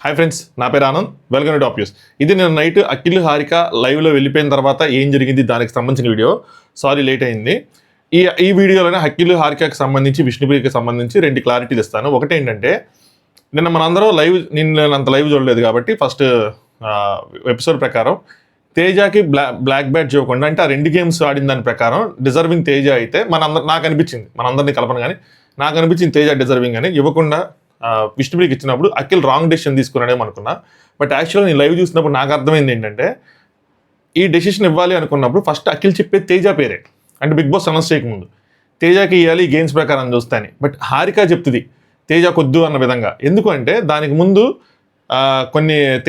Hi friends, నా పేరు Anand. Welcome to top news. ఇది నేను నైట్ అఖిల్ హారిక లైవ్లో వెళ్ళిపోయిన తర్వాత ఏం జరిగింది దానికి సంబంధించిన వీడియో. సారీ లేట్ అయింది. ఈ వీడియోలోనే అఖిల్ హారికకి సంబంధించి విష్ణుప్రియకి సంబంధించి 2 క్లారిటీలు ఇస్తాను. ఒకటి ఏంటంటే, నిన్న మనందరం నేను అంత లైవ్ చూడలేదు కాబట్టి ఫస్ట్ ఎపిసోడ్ ప్రకారం తేజకి బ్లాక్ బ్యాట్ ఇవ్వకుండా, అంటే ఆ 2 గేమ్స్ ఆడిన దాని ప్రకారం డిజర్వింగ్ తేజ అయితే నాకు అనిపించింది, మనందరినీ కలపను కానీ నాకు అనిపించింది తేజ డిజర్వింగ్ అని. ఇవ్వకుండా విష్ణుప్రియకి ఇచ్చినప్పుడు అఖిల్ రాంగ్ డెసిషన్ తీసుకున్నాడేమో అనుకున్నా. బట్ యాక్చువల్గా నేను లైవ్ చూసినప్పుడు నాకు అర్థమైంది ఏంటంటే, ఈ డెసిషన్ ఇవ్వాలి అనుకున్నప్పుడు ఫస్ట్ అఖిల్ చెప్పే తేజ పేరే, అంటే బిగ్ బాస్ అనౌన్స్ చేయకముందు తేజకి ఇవ్వాలి ఈ గేమ్స్ ప్రకారం చూస్తాను. బట్ హారిక చెప్తుంది తేజ కొద్దు అన్న విధంగా. ఎందుకు అంటే దానికి ముందు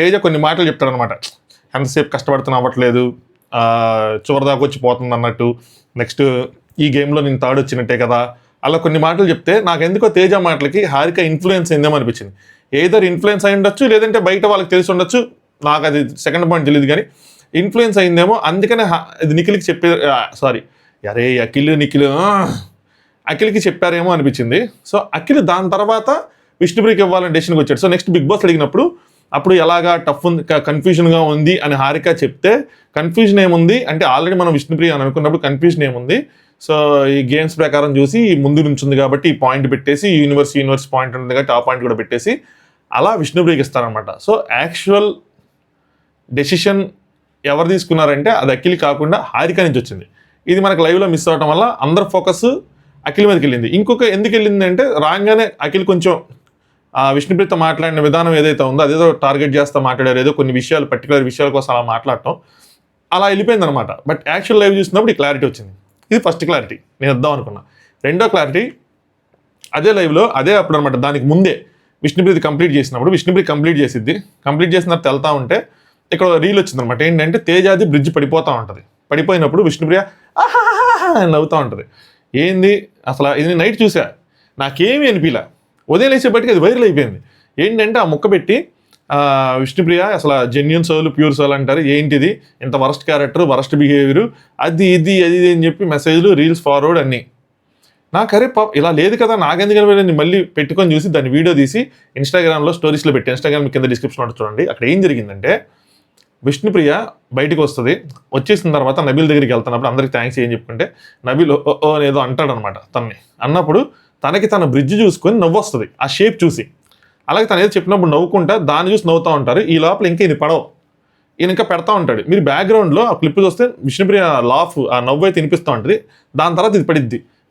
తేజ కొన్ని మాటలు చెప్తాడనమాట. ఎంతసేపు కష్టపడుతున్నా అవ్వట్లేదు, చివరి దాకా వచ్చి పోతుంది అన్నట్టు. నెక్స్ట్ ఈ గేమ్లో నేను థర్డ్ వచ్చినట్టే కదా, అలా కొన్ని మాటలు చెప్తే నాకు ఎందుకో తేజ మాటలకి హారిక ఇన్ఫ్లుయెన్స్ అయిందేమో అనిపించింది. ఏదర్ ఇన్ఫ్లుయెన్స్ అయి ఉండొచ్చు, లేదంటే బయట వాళ్ళకి తెలిసి ఉండొచ్చు, నాకు అది సెకండ్ పాయింట్ తెలియదు, కానీ ఇన్ఫ్లుయెన్స్ అయిందేమో. అందుకనే ఇది నిఖిల్కి అరే అఖిల్కి చెప్పారేమో అనిపించింది. సో అఖిల్ దాని తర్వాత విష్ణుప్రియకి ఇవ్వాలని డెసిషన్కి వచ్చాడు. సో నెక్స్ట్ బిగ్ బాస్ అడిగినప్పుడు అప్పుడు ఎలాగా టఫ్ ఉంది, కన్ఫ్యూజన్గా ఉంది అని హారిక చెప్తే, కన్ఫ్యూజన్ ఏముంది అంటే ఆల్రెడీ మనం విష్ణుప్రియ అని అనుకున్నప్పుడు కన్ఫ్యూజన్ ఏముంది, సో ఈ గేమ్స్ ప్రకారం చూసి ముందు నుంచి ఉంది కాబట్టి ఈ పాయింట్ పెట్టేసి యూనివర్స్ పాయింట్ ఉంటుంది కాబట్టి ఆ పాయింట్ కూడా పెట్టేసి అలా విష్ణుప్రియకి ఇస్తారనమాట. సో యాక్చువల్ డెసిషన్ ఎవరు తీసుకున్నారంటే అది అఖిల్ కాకుండా హారిక నుంచి వచ్చింది. ఇది మనకు లైవ్లో మిస్ అవ్వడం వల్ల అందరి ఫోకస్ అఖిల్ మీదకి వెళ్ళింది. ఇంకొక ఎందుకు వెళ్ళింది అంటే, రాగానే అఖిల్ కొంచెం విష్ణుప్రియతో మాట్లాడిన విధానం ఏదైతే ఉందో అదేదో టార్గెట్ చేస్తా మాట్లాడారు, ఏదో కొన్ని విషయాలు పర్టికులర్ విషయాల కోసం అలా మాట్లాడటం అలా వెళ్ళిపోయింది అనమాట. బట్ యాక్చువల్ లైవ్ చూసినప్పుడు ఈ క్లారిటీ వచ్చింది. ఇది ఫస్ట్ క్లారిటీ నేను ఇద్దాం అనుకున్నా. రెండో క్లారిటీ అదే లైవ్లో అప్పుడు అనమాట, దానికి ముందే విష్ణుప్రియ కంప్లీట్ చేసినప్పుడు విష్ణుప్రియ కంప్లీట్ చేసిన తర్వాత వెళ్తా ఉంటే ఇక్కడ రీల్ వచ్చింది అనమాట. ఏంటంటే తేజాది బ్రిడ్జ్ పడిపోతూ ఉంటుంది. పడిపోయినప్పుడు విష్ణుప్రియ నవ్వుతూ ఉంటుంది. ఏంది అసలు, ఇది నైట్ చూసా, నాకేమీ అనిపించలే. ఉదయం లేచేపటికి అది వైరల్ అయిపోయింది. ఏంటంటే ఆ ముక్క పెట్టి విష్ణుప్రియ అసలు జెన్యూన్ సోల్ ప్యూర్ సోల్ అంటారు, ఏంటిది ఇంత వరస్ట్ క్యారెక్టర్, వరస్ట్ బిహేవియర్, అది అని చెప్పి మెసేజ్లు, రీల్స్ ఫార్వర్డ్ అన్నీ. నాకరే ఇలా లేదు కదా, నాకెందుకని మళ్ళీ పెట్టుకొని చూసి దాన్ని వీడియో తీసి ఇన్స్టాగ్రామ్లో స్టోరీస్లో పెట్టి, ఇన్స్టాగ్రామ్ కింద డిస్క్రిప్షన్ చూడండి. అక్కడ ఏం జరిగిందంటే, విష్ణుప్రియ బయటకు వస్తుంది. వచ్చేసిన తర్వాత నబీల్ దగ్గరికి వెళ్తున్నప్పుడు అందరికి థ్యాంక్స్ ఏం చెప్పుకుంటే, నబీల్ ఓ అనేదో అంటాడనమాట తనని. అన్నప్పుడు తనకి తన బ్రిడ్జ్ చూసుకొని నవ్వు వస్తుంది, ఆ షేప్ చూసి. అలాగే తను ఏదో చెప్పినప్పుడు నవ్వుకుంటా దాన్ని చూసి నవ్వుతూ ఉంటారు. ఈ లోపల ఇంకా ఇది పడవ, ఈయన ఇంకా పెడతా ఉంటాడు. మీరు బ్యాక్గ్రౌండ్లో ఆ క్లిప్ చూస్తే విష్ణుప్రియ లాఫ్, ఆ నవ్వు అయితే వినిపిస్తూ ఉంటుంది. దాని తర్వాత ఇది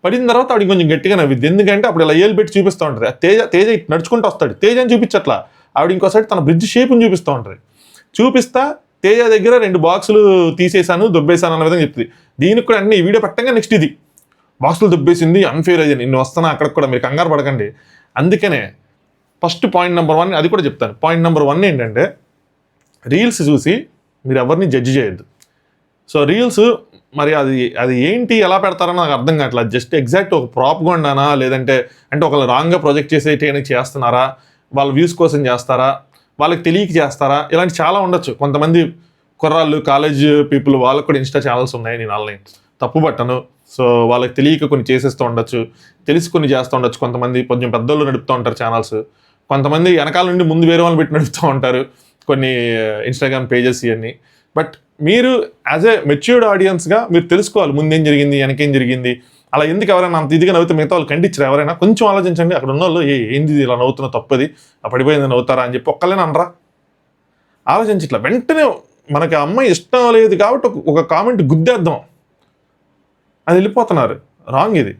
పడిన తర్వాత ఆవిడ కొంచెం గట్టిగా నవ్విద్ది. ఎందుకంటే అప్పుడు ఇలా ఏలు పెట్టి చూపిస్తూ ఉంటుంది. తేజ నడుచుకుంటూ వస్తాడు, తేజ అని చూపించట్లా, ఆవిడ ఇంకోసారి తన బ్రిడ్జ్ షేప్ని చూపిస్తూ ఉంటుంది. చూపిస్తా తేజ దగ్గర 2 బాక్సులు తీసేశాను, దొబ్బేశాను అన్న విధంగా చెప్తుంది. దీనికి కూడా అన్ని ఈ వీడియో పెట్టంగా నెక్స్ట్ ఇది బాక్సులు దొబ్బేసింది, అన్ఫేర్ అయ్యింది, నేను వస్తాను అక్కడికి కూడా, మీరు కంగారు పడకండి. అందుకనే ఫస్ట్ పాయింట్ నెంబర్ 1 అది కూడా చెప్తాను. పాయింట్ నెంబర్ 1 ఏంటంటే, రీల్స్ చూసి మీరు ఎవరిని జడ్జి చేయొద్దు. సో రీల్స్ మరి అది ఏంటి ఎలా పెడతారని నాకు అర్థం కావట్లేదు. జస్ట్ ఎగ్జాక్ట్ ఒక ప్రాపగండానా, లేదంటే అంటే ఒకళ్ళు రాంగ్గా ప్రొజెక్ట్ చేస్తున్నారా, వాళ్ళ వ్యూస్ కోసం చేస్తారా, వాళ్ళకి తెలియక చేస్తారా, ఇలాంటి చాలా ఉండొచ్చు. కొంతమంది కుర్రాళ్ళు, కాలేజ్ పీపుల్, వాళ్ళకు కూడా ఇన్స్టా ఛానల్స్ ఉన్నాయి, నేను వాళ్ళని తప్పు పట్టను. సో వాళ్ళకి తెలియక కొన్ని చేసేస్తూ ఉండొచ్చు, తెలిసి కొన్ని చేస్తూ ఉండొచ్చు. కొంతమంది కొంచెం పెద్దోళ్ళు నడుపుతూ ఉంటారు ఛానల్స్, కొంతమంది వెనకాల నుండి ముందు వేరే వాళ్ళు పెట్టి నడుపుతూ ఉంటారు కొన్ని ఇన్స్టాగ్రామ్ పేజెస్ ఇవన్నీ. బట్ మీరు యాజ్ ఏ మెచ్యూర్డ్ ఆడియన్స్గా మీరు తెలుసుకోవాలి ముందేం జరిగింది, వెనకేం జరిగింది. అలా ఎందుకు ఎవరైనా అంత ఇదిగా నవ్వుతే మిగతా వాళ్ళు ఖండించరు. ఎవరైనా కొంచెం ఆలోచించండి. అక్కడ ఉన్న వాళ్ళు ఏంది ఇలా నవ్వుతున్నా, తప్పది, పడిపోయింది నవ్వుతారా అని చెప్పి ఒక్కళ్ళైనా అనరా, ఆలోచించట్లా. వెంటనే మనకి ఆ అమ్మాయి ఇష్టం లేదు కాబట్టి ఒక కామెంట్ గుద్దేద్దాం, అది వెళ్ళిపోతున్నారు. రాంగ్ ఇది.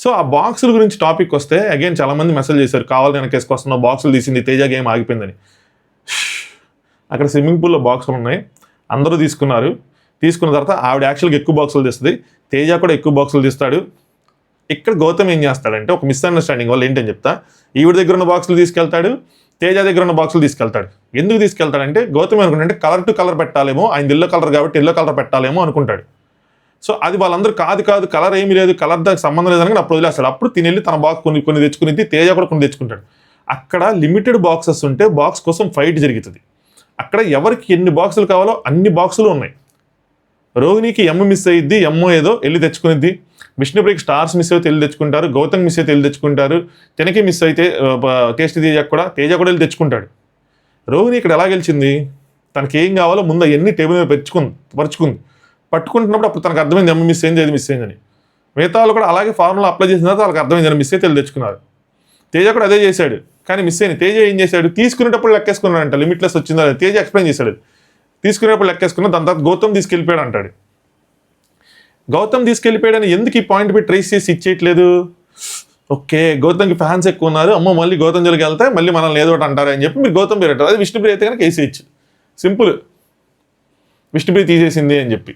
సో ఆ బాక్సుల గురించి టాపిక్ వస్తే అగైన్ చాలామంది మెసేజ్ చేశారు, కావాలని వెనకేసుకొస్తున్నావు, బాక్సులు తీసింది తేజ గేమ్ ఆగిపోయిందని. అక్కడ స్విమ్మింగ్ పూల్లో బాక్సులు ఉన్నాయి, అందరూ తీసుకున్న తర్వాత ఆవిడ యాక్చువల్గా ఎక్కువ బాక్సులు తీస్తుంది, తేజ కూడా ఎక్కువ బాక్సులు తీస్తాడు. ఇక్కడ గౌతమ్ ఏం చేస్తాడంటే, ఒక మిస్అండర్స్టాండింగ్ వల్ల ఏంటని చెప్తా, ఈవిడ దగ్గర ఉన్న బాక్సులు తీసుకెళ్తాడు, తేజ దగ్గర ఉన్న బాక్సులు తీసుకెళ్తాడు. ఎందుకు తీసుకెళ్తాడంటే, గౌతమ్ అనుకుంటే కలర్ టు కలర్ పెట్టాలేమో, ఆయన ఎల్లో కలర్ కాబట్టి ఎల్లో కలర్ పెట్టాలేమో అనుకుంటాడు. సో అది వాళ్ళందరూ కాదు కలర్ ఏమీ లేదు, కలర్ దానికి సంబంధం లేదని అప్పుడు వదిలేస్తాడు. అప్పుడు తినెళ్ళి తన బాక్స్ కొన్ని తెచ్చుకునేది, తేజ కూడా కొన్ని తెచ్చుకుంటాడు. అక్కడ లిమిటెడ్ బాక్సెస్ ఉంటే బాక్స్ కోసం ఫైట్ జరుగుతుంది. అక్కడ ఎవరికి ఎన్ని బాక్సులు కావాలో అన్ని బాక్సులు ఉన్నాయి. రోహిణికి ఎమ్ మిస్ అయ్యిద్ది, ఎమ్మో ఏదో వెళ్ళి తెచ్చుకునిద్ది. విష్ణుప్రియకి స్టార్స్ మిస్ అయితే వెళ్ళి తెచ్చుకుంటారు, గౌతమ్ మిస్ అయితే వెళ్ళి తెచ్చుకుంటారు, తినకి మిస్ అయితే టేస్ట్ తేజ కూడా వెళ్ళి తెచ్చుకుంటాడు. రోహిణి ఇక్కడ ఎలా గెలిచింది? తనకి ఏం కావాలో ముందు అవన్నీ టేబుల్ మీద పరుచుకుంది. పట్టుకుంటున్నప్పుడు అప్పుడు తనకు అర్థమైంది అమ్మ మిస్ అయింది, ఏది మిస్ అయిందని. మిగతా వాళ్ళు కూడా అలాగే ఫార్ములా అప్లై చేసిన తర్వాత వాళ్ళకి అర్థమైంది మిస్ అయితే తెచ్చుకున్నారు. తేజ కూడా అదే చేశాడు, కానీ మిస్ అయింది. తేజ ఏం చేశాడు? తీసుకునేటప్పుడు లెక్కేసుకున్నాడంట, లిమిట్లెస్ వచ్చిందా తేజ ఎక్స్ప్లెయిన్ చేశాడు. తీసుకునేటప్పుడు లెక్కేసుకున్నా, దాని తర్వాత గౌతమ్ తీసుకెళ్ళిపోయాడు అంటాడు. గౌతమ్ తీసుకెళ్ళిపోయాడని ఎందుకు ఈ పాయింట్ పెట్టి ట్రేస్ చేసి ఇచ్చేయట్లేదు? ఓకే, గౌతమ్కి ఫ్యాన్స్ ఎక్కువ ఉన్నారు, అమ్మ మళ్ళీ గౌతమ్ జోలికి వెళ్తే మళ్ళీ మనల్ని ఏదో ఒకటి అంటారు అని చెప్పి మీరు గౌతమ్ పేరు అంటారు. అది విష్ణుప్రియ అయితే కనుక వేసేయచ్చు, సింపుల్. విష్ణుప్రియ తీసేసింది అని చెప్పి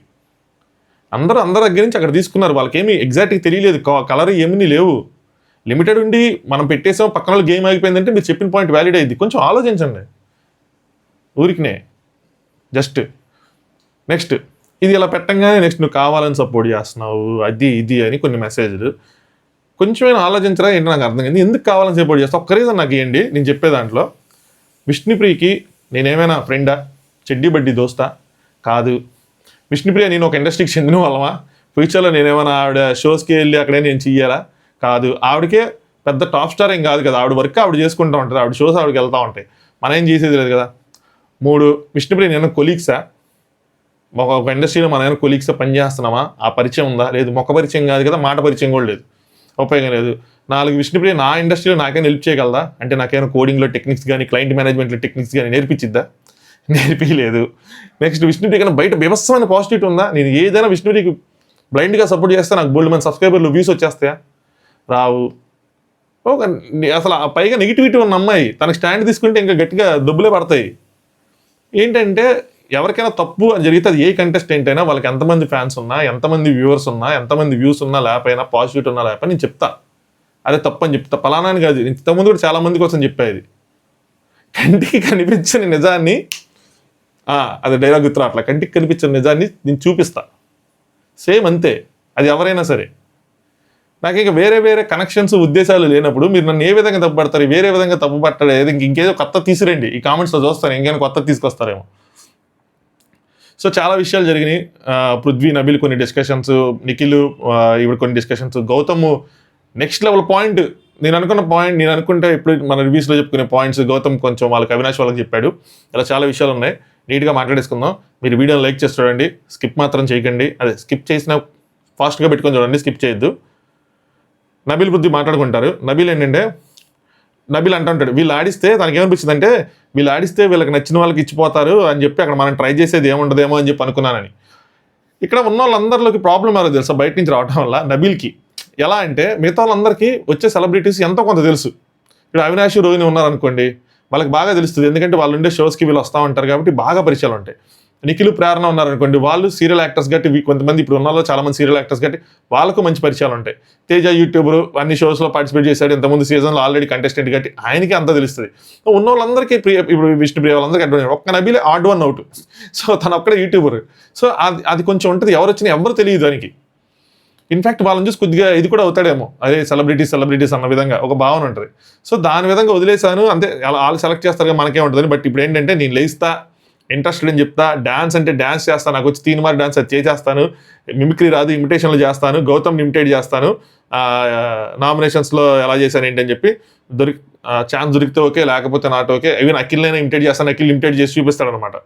అందరూ దగ్గర నుంచి అక్కడ తీసుకున్నారు. వాళ్ళకేమీ ఎగ్జాక్ట్గా తెలియలేదు, కలర్ ఏమీ లేవు, లిమిటెడ్ ఉండి మనం పెట్టేసాం, పక్కన వాళ్ళు గేమ్ ఆగిపోయిందంటే మీరు చెప్పిన పాయింట్ వ్యాలిడ్ అయ్యింది. కొంచెం ఆలోచించండి ఊరికినే జస్ట్. నెక్స్ట్ ఇది ఇలా పెట్టంగానే నెక్స్ట్ నువ్వు కావాలని సపోర్ట్ చేస్తున్నావు అది ఇది అని కొన్ని మెసేజ్లు. కొంచెమైనా ఆలోచించరా ఏంటి నాకు అర్థం కాదు. ఎందుకు కావాలని సపోర్ట్ చేస్తా? ఒక్క రీజన్ నాకు ఇవ్వండి. నేను చెప్పే దాంట్లో విష్ణుప్రియకి నేనేమైనా ఫ్రెండా, చెడ్డీ బడ్డీ దోస్తా? కాదు. విష్ణుప్రియ నేను ఒక ఇండస్ట్రీకి చెందిన వాళ్ళమా? ఫ్యూచర్లో నేనేమైనా ఆవిడ షోస్కి వెళ్ళి అక్కడే నేను చెయ్యాలా? కాదు. ఆవిడకే పెద్ద టాప్ స్టార్ ఏం కాదు కదా, ఆవిడ వర్క్ ఆవిడ చేసుకుంటూ ఉంటుంది, ఆవిడ షోస్ ఆవిడకి వెళ్తూ ఉంటాయి, మనం ఏం చేసేది లేదు కదా. 3 విష్ణుప్రియ నేను కొలీగ్సా? ఒక ఇండస్ట్రీలో మన ఏమైనా కొలీగ్సా పని చేస్తున్నామా? ఆ పరిచయం ఉందా? లేదు. మొక్క పరిచయం కాదు కదా, మాట పరిచయం కూడా లేదు, ఉపయోగం లేదు. 4 విష్ణుప్రియ నా ఇండస్ట్రీలో నాకైనా హెల్ప్ చేయగలదా? అంటే నాకేమైనా కోడింగ్లో టెక్నిక్స్ కానీ క్లయింట్ మేనేజ్మెంట్లో టెక్నిక్స్ కానీ నేర్పించిద్దా? నేర్పించలేదు. నెక్స్ట్ విష్ణుప్రియ కన్నా బయట బీభత్సమైన పాజిటివ్ ఉందా? నేను ఏదైనా విష్ణుప్రియకి బ్లైండ్గా సపోర్ట్ చేస్తే నాకు బోల్డ్ మంది సబ్స్క్రైబర్లు వ్యూస్ వచ్చేస్తాయా? రావు. అసలు పైగా నెగిటివిటీ ఉన్న అమ్మాయి తనకు స్టాండ్ తీసుకుంటే ఇంకా గట్టిగా దొబ్బులే పడతాయి. ఏంటంటే ఎవరికైనా తప్పు అని జరిగితే అది ఏ కంటెస్టెంట్ అయినా వాళ్ళకి ఎంతమంది ఫ్యాన్స్ ఉన్నా, ఎంతమంది వ్యూవర్స్ ఉన్నా, ఎంతమంది వ్యూస్ ఉన్నా లేకపోయినా, పాజిటివ్ ఉన్నా లేకపోయినా నేను చెప్తా అదే తప్పు అని చెప్తా. పలానాని కాదు, ఇంతకుముందు కూడా చాలా మంది కోసం చెప్పేది. కంటికి కనిపించని నిజాన్ని, అది డైలాగ్ గుర్తు అట్లా, కంటికి కనిపించిన నిజాన్ని నేను చూపిస్తా. సేమ్ అంతే, అది ఎవరైనా సరే. నాకు ఇంకా వేరే కనెక్షన్స్ ఉద్దేశాలు లేనప్పుడు మీరు నన్ను ఏ విధంగా తప్పు పడతారు, వేరే విధంగా తప్పు పట్టలేదు. ఇంకేదో కొత్త తీసిరండి, ఈ కామెంట్స్లో చూస్తాను ఇంకేమైనా కొత్త తీసుకొస్తారేమో. సో చాలా విషయాలు జరిగినాయి. పృథ్వీ నబీల్ కొన్ని డిస్కషన్స్, నిఖిల్ ఇప్పుడు కొన్ని discussions, Gautam next level point. నేను అనుకుంటే ఇప్పుడు మన రివ్యూస్లో చెప్పుకునే పాయింట్స్ గౌతమ్ కొంచెం వాళ్ళకి అవినాష్ వాళ్ళకి చెప్పాడు. ఇలా చాలా విషయాలు ఉన్నాయి, నీట్గా మాట్లాడేసుకుందాం. మీరు వీడియోని లైక్ చేసి చూడండి, స్కిప్ మాత్రం చేయకండి. అదే స్కిప్ చేసిన ఫాస్ట్గా పెట్టుకొని చూడండి, స్కిప్ చేయొద్దు. నబీల్ పృథ్వీ మాట్లాడుకుంటారు. నబీల్ అంటుంటాడు వీళ్ళు ఆడిస్తే తనకి ఏమనిపించింది అంటే వీళ్ళు ఆడిస్తే వీళ్ళకి నచ్చిన వాళ్ళకి ఇచ్చిపోతారు అని చెప్పి అక్కడ మనం ట్రై చేసేది ఏముండదేమో అని చెప్పి అనుకున్నానని. ఇక్కడ ఉన్న వాళ్ళందరిలోకి ప్రాబ్లం ఎవరో తెలుసా? బయట నుంచి రావడం వల్ల నబీల్కి ఎలా అంటే మిగతా వాళ్ళందరికీ వచ్చే సెలబ్రిటీస్ ఎంతో కొంత తెలుసు. ఇప్పుడు అవినాష్ రోహిణి ఉన్నారనుకోండి, వాళ్ళకి బాగా తెలుస్తుంది, ఎందుకంటే వాళ్ళు ఉండే షోస్కి వీళ్ళు వస్తూ ఉంటారు కాబట్టి బాగా పరిచయాలు ఉంటాయి. నిఖిల్ ప్రేరణ ఉన్నారనుకోండి, వాళ్ళు సీరియల్ యాక్టర్స్ గట్టి, కొంతమంది ఇప్పుడు ఉన్న చాలా మంది సీరియల్ యాక్టర్స్ గట్టి వాళ్ళకు మంచి పరిచయాలు ఉంటాయి. తేజ యూట్యూబర్ అన్ని షోస్లో పార్టిసిపేట్ చేశాడు, ఇంతకుముందు సీజన్లో ఆల్రెడీ కంటెస్టెంట్ గట్టి ఆయనకి అంతా తెలుస్తుంది. ఉన్న వాళ్ళందరికీ ఇప్పుడు విష్ణుప్రియ వాళ్ళందరికీ అడ్వాంటేజ్. ఒక్క నబీలే ఆడ్ వన్ అవుట్. సో తను ఒక్కడే యూట్యూబర్. సో అది కొంచెం ఉంటుంది, ఎవరు వచ్చినా ఎవరు తెలియదు దానికి. ఇన్ఫాక్ట్ వాళ్ళని చూసి కొద్దిగా ఇది కూడా అవుతాడేమో, అదే సెలబ్రిటీస్ అన్న విధంగా ఒక భావన ఉంటుంది. సో దాని విధంగా వదిలేశాను అంతే. వాళ్ళు సెలెక్ట్ చేస్తారు మనకే ఉంటుందని. బట్ ఇప్పుడు ఏంటంటే నేను లేస్తా, ఇంట్రెస్టెడ్ అని చెప్తా, డ్యాన్స్ అంటే డ్యాన్స్ చేస్తాను, నాకు వచ్చి 3 మార్క్ డ్యాన్స్ అది చేసేస్తాను, మిమిక్రీ రాదు ఇమిటేషన్లు చేస్తాను, గౌతమ్ ఇమిటేట్ చేస్తాను, నామినేషన్స్లో ఎలా చేశాను ఏంటి అని చెప్పి ఛాన్స్ దొరికితే ఓకే, లేకపోతే నాట్ ఓకే. ఈవెన్ అఖిల్నైనా ఇమిటేట్ చేస్తాను, అఖిల్ ఇమిటేట్ చేసి చూపిస్తాడు అనమాట.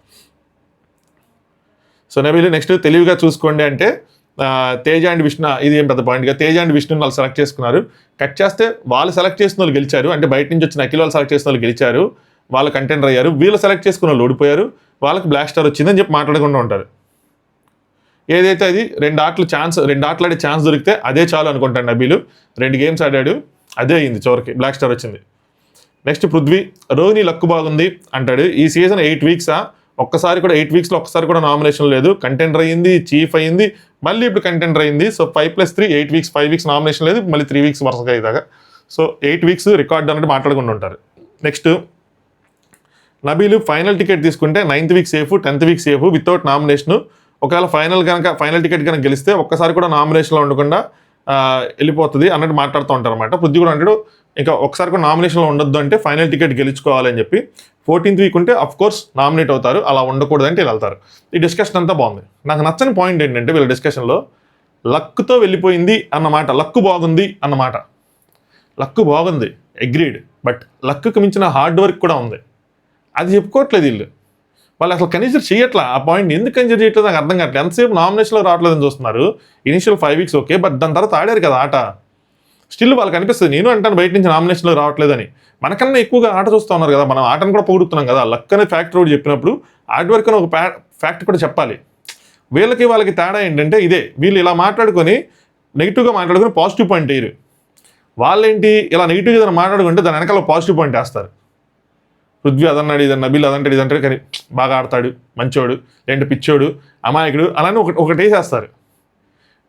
సో నబీల్ నెక్స్ట్ తెలివిగా చూసుకోండి అంటే తేజ అండ్ విష్ణు, ఇది ఏం పెద్ద పాయింట్గా తేజ అండ్ విష్ణుని వాళ్ళు సెలెక్ట్ చేసుకున్నారు. కట్ చేస్తే వాళ్ళు సెలెక్ట్ చేసిన వాళ్ళు గెలిచారు, అంటే బయట నుంచి వచ్చిన అఖిల్ వాళ్ళు సెలెక్ట్ చేసిన వాళ్ళు గెలిచారు, వాళ్ళు కంటెండర్ అయ్యారు. వీళ్ళు సెలెక్ట్ చేసుకున్న వాళ్ళు ఓడిపోయారు, వాళ్ళకి బ్లాక్ స్టార్ వచ్చిందని చెప్పి మాట్లాడకుండా ఉంటారు. ఏదైతే అది 2 ఆటలు ఆడే ఛాన్స్ దొరికితే అదే చాలు అనుకుంటాడు నబీలు. 2 గేమ్స్ ఆడాడు, అదే అయింది, చివరికి బ్లాక్ స్టార్ వచ్చింది. నెక్స్ట్ పృథ్వీ, రోహిణి లక్కు బాగుంది అంటాడు. ఈ సీజన్ 8 వీక్సా? ఒక్కసారి కూడా 8 వీక్స్లో ఒక్కసారి కూడా నామినేషన్ లేదు. కంటెండర్ అయ్యింది, చీఫ్ అయ్యింది, మళ్ళీ ఇప్పుడు కంటెండర్ అయ్యింది. సో 5+3 8 వీక్స్, 5 వీక్స్ నామినేషన్ లేదు, మళ్ళీ 3 వీక్స్ వరుసగా ఇదాగా. సో 8 వీక్స్ రికార్డ్ అన్నట్టు మాట్లాడుకుంటూ ఉంటారు. నెక్స్ట్ నబీలు ఫైనల్ టికెట్ తీసుకుంటే 9th week safe, 10th week safe without nomination. ఒకవేళ ఫైనల్ టికెట్ కనుక గెలిస్తే ఒక్కసారి కూడా నామినేషన్లో ఉండకుండా వెళ్ళిపోతుంది అన్నట్టు మాట్లాడుతూ ఉంటారు అనమాట. పృథ్వీ కూడా అంటాడు ఇంకా ఒకసారి కూడా నామినేషన్లో ఉండొద్దు అంటే ఫైనల్ టికెట్ గెలుచుకోవాలని చెప్పి. 14th వీక్ ఉంటే కోర్స్ నామినేట్ అవుతారు, అలా ఉండకూడదు అంటే వెళ్తారు. ఈ డిస్కషన్ అంతా బాగుంది. నాకు నచ్చని పాయింట్ ఏంటంటే వీళ్ళ డిస్కషన్లో లక్తో వెళ్ళిపోయింది అన్నమాట, లక్కు బాగుంది అన్నమాట. లక్కు బాగుంది అగ్రీడ్, బట్ లక్కు మించిన హార్డ్ వర్క్ కూడా ఉంది. అది చెప్పుకోవట్లేదు వీళ్ళు. వాళ్ళు అసలు కన్సిడర్ చేయట్లా ఆ పాయింట్. ఎందుకు కన్సిడర్ చేయట్లేదు నాకు అర్థం కావట్లేదు. ఎంతసేపు నామినేషన్లో రావట్లేదని చూస్తున్నారు. ఇనిషియల్ 5 వీక్స్ ఓకే, బట్ దాని తర్వాత ఆడారు కదా ఆట. స్టిల్ వాళ్ళకి అనిపిస్తుంది, నేను అంటాను బయట నుంచి నామినేషన్లో రావట్లేదని. మనకన్నా ఎక్కువగా ఆట చూస్తూ ఉన్నారు కదా, మనం ఆటను కూడా పొగుడుతున్నాం కదా. లక్ అనే ఫ్యాక్టర్ ఒకటి చెప్పినప్పుడు హార్డ్ వర్క్ అని ఒక ఫ్యాక్ట్ కూడా చెప్పాలి. వీళ్ళకి వాళ్ళకి తేడా ఏంటంటే ఇదే, వీళ్ళు ఇలా మాట్లాడుకొని నెగిటివ్గా మాట్లాడుకొని పాజిటివ్ పాయింట్ వేయరు. వాళ్ళేంటి ఇలా నెగిటివ్గా ఏదైనా మాట్లాడుకుంటే దాని వెనకాల పాజిటివ్ పాయింట్ వేస్తారు. పృథ్వీ అదన్నాడు, ఇదన్నా నబీల్ అదంటాడు, ఇదంటాడు, కానీ బాగా ఆడతాడు, మంచోడు, లేదంటే పిచ్చోడు, అమాయకుడు అలానే ఒకటి వేసేస్తారు.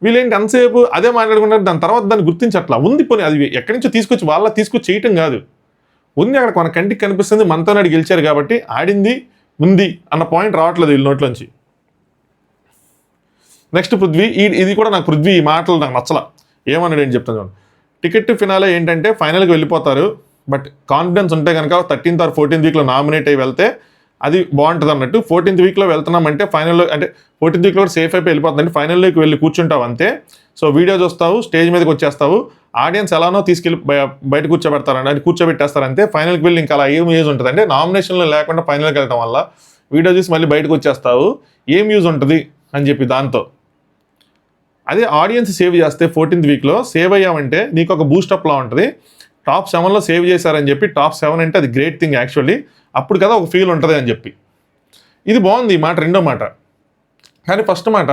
వీళ్ళేంటి అంతసేపు అదే మాట్లాడుకుంటారు, దాని తర్వాత దాన్ని గుర్తించట్లా. ఉంది పోనీ అది ఎక్కడి నుంచో తీసుకొచ్చి వాళ్ళ తీసుకొచ్చి చేయటం కాదు, ఉంది అక్కడ మన కంటికి కనిపిస్తుంది, మనతో నాడు గెలిచారు కాబట్టి ఆడింది ఉంది అన్న పాయింట్ రావట్లేదు వీళ్ళ నోట్లోంచి. నెక్స్ట్ పృథ్వీ, ఇది కూడా నాకు పృథ్వీ ఈ మాటలు నాకు నచ్చల. ఏమన్నాడు ఏంటి చెప్తాను. టికెట్ ఫినాలే ఏంటంటే ఫైనల్కి వెళ్ళిపోతారు, బట్ కాన్ఫిడెన్స్ ఉంటే కనుక 13th or 14th వీక్లో నామినేట్ అయ్యి వెళ్తే అది బాగుంటుంది అన్నట్టు. 14th వీక్లో వెళ్తున్నామంటే ఫైనల్లో, అంటే 14th వీక్లో సేఫ్ అయిపోయి వెళ్ళిపోతుందంటే ఫైనల్లోకి వెళ్ళి కూర్చుంటావు అంతే. సో వీడియో చూస్తావు, స్టేజ్ మీదకి వచ్చేస్తావు, ఆడియన్స్ ఎలానో తీసుకెళ్ళి బయట కూర్చోబెడతారండి, అది కూర్చోబెట్టేస్తారంతే. ఫైనల్కి వెళ్ళి ఇంకా అలా ఏం యూజ్ ఉంటుంది అంటే, నామినేషన్లో లేకుండా ఫైనల్కి వెళ్ళడం వల్ల వీడియో చూసి మళ్ళీ బయటకు వచ్చేస్తావు, ఏం యూజ్ ఉంటుంది అని చెప్పి దాంతో. అదే ఆడియన్స్ సేవ్ చేస్తే 14th వీక్లో సేవ్ అయ్యామంటే నీకు ఒక బూస్టప్లా ఉంటుంది. టాప్ 7లో సేవ్ చేశారని చెప్పి, టాప్ 7 అంటే అది గ్రేట్ థింగ్ యాక్చువల్లీ, అప్పుడు కదా ఒక ఫీల్ ఉంటుంది అని చెప్పి. ఇది బాగుంది ఈ మాట, రెండో మాట. కానీ ఫస్ట్ మాట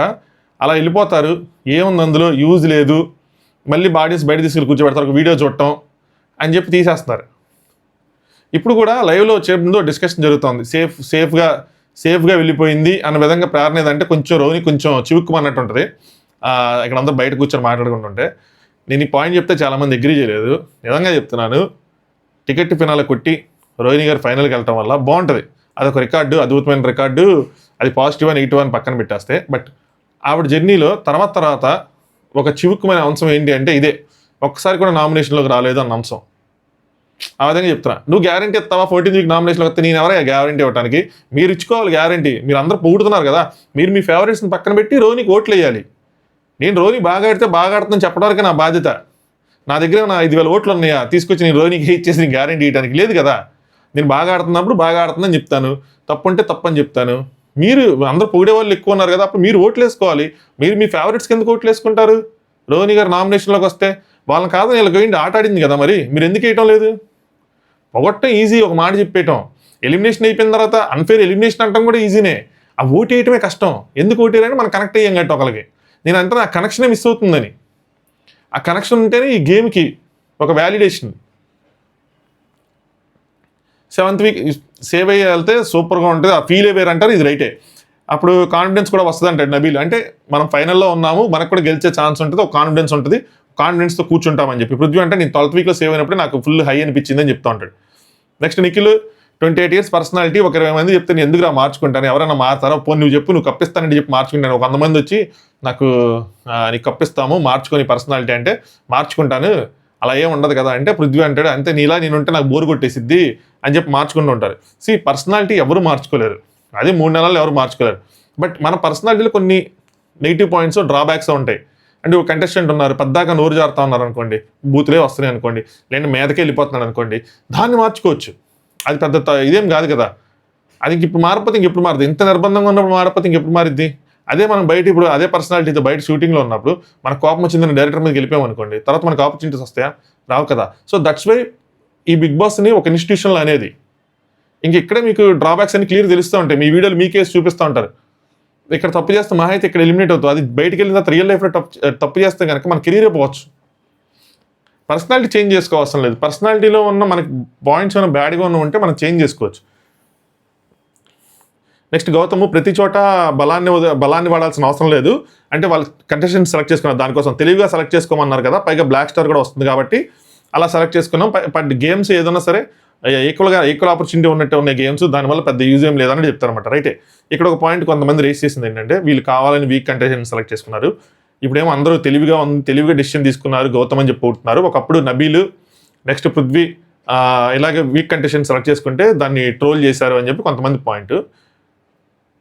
అలా వెళ్ళిపోతారు, ఏముంది అందులో యూజ్ లేదు, మళ్ళీ బాడీస్ బయట తీసుకెళ్ళి కూర్చోబెడతారు, ఒక వీడియో చూడటం అని చెప్పి తీసేస్తారు. ఇప్పుడు కూడా లైవ్లో వచ్చే ముందు డిస్కషన్ జరుగుతుంది, సేఫ్గా వెళ్ళిపోయింది అన్న విధంగా ప్రేరణ. ఏదంటే కొంచెం రోహిణి కొంచెం చివుక్కుమన్నట్టు ఉంటుంది. ఇక్కడ అందరూ బయట కూర్చొని మాట్లాడుకుంటుంటే నేను ఈ పాయింట్ చెప్తే చాలామంది అగ్రీ చేయలేదు. నిజంగా చెప్తున్నాను, టికెట్ ఫినాలే కొట్టి రోహిణి గారు ఫైనల్కి వెళ్ళటం వల్ల బాగుంటుంది. అదొక రికార్డు, అద్భుతమైన రికార్డు. అది పాజిటివ్ అని నెగిటివ్ అని పక్కన పెట్టేస్తే, బట్ ఆవిడ జర్నీలో తర్వాత ఒక చివుక్కుమైన అంశం ఏంటి అంటే ఇదే, ఒక్కసారి కూడా నామినేషన్లోకి రాలేదు అన్న అంశం. ఆ విధంగా చెప్తున్నా. నువ్వు గ్యారంటీ ఇస్తావా 14th వీక్ నామినేషన్లో వస్తే? నేను ఎవరైనా గ్యారంటీ ఇవ్వడానికి? మీరు ఇచ్చుకోవాలి గ్యారంటీ. మీరు అందరూ పొగుడుతున్నారు కదా, మీరు మీ ఫేవరెట్స్ని పక్కన పెట్టి రోహిణికి ఓట్లు వేయాలి. నేను రోహిణి బాగా ఆడితే బాగా ఆడుతుందని చెప్పడానికి నా బాధ్యత. నా దగ్గర నా 5,000 ఓట్లు ఉన్నాయా తీసుకొచ్చి నేను రోహిణికి ఇచ్చేసి నేను గ్యారంటీ ఇవ్వడానికి లేదు కదా. నేను బాగా ఆడుతున్నప్పుడు బాగా ఆడుతుందని చెప్తాను, తప్పు అంటే తప్పని చెప్తాను. మీరు అందరూ పొగిడే వాళ్ళు ఎక్కువ ఉన్నారు కదా, అప్పుడు మీరు ఓట్లు వేసుకోవాలి. మీరు మీ ఫేవరెట్స్కి ఎందుకు ఓట్లు వేసుకుంటారు? రోహిణి గారు నామినేషన్లోకి వస్తే వాళ్ళని కాదని వీళ్ళకి పోయింది ఆట ఆడింది కదా, మరి మీరు ఎందుకు వేయటం లేదు? పొగట్టం ఈజీ, ఒక మాట చెప్పేయటం. ఎలిమినేషన్ అయిపోయిన తర్వాత అన్ఫేర్ ఎలిమినేషన్ అంటాం కూడా ఈజీనే, ఆ ఓటు వేయటమే కష్టం. ఎందుకు ఓటు వేయాలని మనం కనెక్ట్ అయ్యాం గట్టి ఒకరికి. నేను అంటే ఆ కనెక్షనే మిస్ అవుతుందని. ఆ కనెక్షన్ ఉంటేనే ఈ గేమ్కి ఒక వ్యాలిడేషన్. 7th వీక్ సేవ్ అయ్యి వెళ్తే సూపర్గా ఉంటుంది, ఆ ఫీల్ వేరు అంటారు, ఇది రైటే. అప్పుడు కాన్ఫిడెన్స్ కూడా వస్తుంది అంటాడు నబీల్. అంటే మనం ఫైనల్లో ఉన్నాము, మనకు కూడా గెలిచే ఛాన్స్ ఉంటుంది, ఒక కాన్ఫిడెన్స్ ఉంటుంది, కాన్ఫిడెన్స్తో కూర్చుంటామని చెప్పి. పృథ్వీ అంటే నేను 12th వీక్లో సేవ్ అయినప్పుడు నాకు ఫుల్ హై అనిపించింది అని చెప్తా ఉంటాడు. నెక్స్ట్ నిఖిల్ 28 years పర్సనాలిటీ, ఒక 20 మంది చెప్తే నేను ఎందుకు మార్చుకుంటాను, ఎవరైనా మారుతారో పోనీ నువ్వు చెప్పు, నువ్వు కప్పిస్తానంటే చెప్పి మార్చుకుంటాను. ఒక 100 మంది వచ్చి నాకు నీకు కప్పిస్తాము మార్చుకొని పర్సనాలిటీ అంటే మార్చుకుంటాను, అలా ఏం ఉండదు కదా అంటే పృథ్వీ అంటాడు అంతే, నీలా నేనుంటే నాకు బోరు కొట్టేసిద్ది అని చెప్పి మార్చుకుంటూ ఉంటారు. పర్సనాలిటీ ఎవరు మార్చుకోలేరు, అదే 3 నెలలు ఎవరు మార్చుకోలేరు. బట్ మన పర్సనాలిటీలో కొన్ని నెగిటివ్ పాయింట్స్ డ్రాబ్యాక్స్ ఉంటాయి. అంటే ఒక కంటెస్టెంట్ ఉన్నారు, పద్దాక నోరు జారుతా ఉన్నారు అనుకోండి, బూతులే వస్తున్నాయి అనుకోండి, లేదంటే మీదకే వెళ్ళిపోతున్నాడు అనుకోండి, దాన్ని మార్చుకోవచ్చు. అది పెద్ద ఇదేం కాదు కదా. అది ఇప్పుడు మారకపోతే ఇంకెప్పుడు మారుతుంది, ఇంత నిర్బంధంగా ఉన్నప్పుడు మారకపోతే ఇంకెప్పుడు మారిద్ది. అదే మనం బయట ఇప్పుడు అదే పర్సనాలిటీతో బయట షూటింగ్లో ఉన్నప్పుడు మనకు కోపం వచ్చిందని డైరెక్టర్ మీద వెళ్ళిపోయాం అనుకోండి, తర్వాత మనకు ఆపర్చునిటీస్ వస్తాయా? రావు కదా. సో దట్స్ వై ఈ బిగ్ బాస్ని ఒక ఇన్స్టిట్యూషన్లో అనేది. ఇక్కడే మీకు డ్రాబ్యాక్స్ అన్ని క్లియర్ తెలుస్తూ ఉంటాయి, మీ వీడియోలు మీకేసి చూపిస్తూ ఉంటారు. ఇక్కడ తప్పు చేస్తే మహా అయితే ఇక్కడ ఎలిమినేట్ అవుతుంది, అది బయటికి వెళ్ళిన తర్వాత రియల్ లైఫ్లో తప్పు చేస్తే కనుక మన కెరీరే పోవచ్చు. పర్సనాలిటీ చేంజ్ చేసుకోవాల్సిన లేదు, పర్సనాలిటీలో ఉన్న మనకి పాయింట్స్ ఏమైనా బ్యాడ్గా ఉన్న ఉంటే మనం చేంజ్ చేసుకోవచ్చు. నెక్స్ట్ గౌతమ్ ప్రతి చోట బలాన్ని వాడాల్సిన అవసరం లేదు అంటే వాళ్ళు కంటెస్టెంట్ సెలెక్ట్ చేసుకున్నారు, దానికోసం తెలివిగా సెలెక్ట్ చేసుకోమన్నారు కదా, పైగా బ్లాక్ స్టార్ కూడా వస్తుంది కాబట్టి అలా సెలెక్ట్ చేసుకున్నాం. బట్ గేమ్స్ ఏదైనా సరే ఈక్వల్ ఆపర్చునిటీ ఉన్నట్టు ఉన్నాయి గేమ్స్, దానివల్ల పెద్ద యూజ్ ఏం లేదని చెప్తారన్నమాట. రైటే. ఇక్కడ ఒక పాయింట్ కొంతమంది రేస్ చేసింది ఏంటంటే వీళ్ళు కావాలని వీక్ కంటెస్టెంట్ సెలెక్ట్ చేసుకున్నారు, ఇప్పుడేమో అందరూ తెలివిగా డిసిషన్ తీసుకున్నారు గౌతమ్ అని చెప్పి పోతున్నారు. ఒకప్పుడు నబీల్ నెక్స్ట్ పృథ్వీ ఇలాగే వీక్ కంటెస్టెంట్ సెలెక్ట్ చేసుకుంటే దాన్ని ట్రోల్ చేశారు అని చెప్పి కొంతమంది పాయింట్.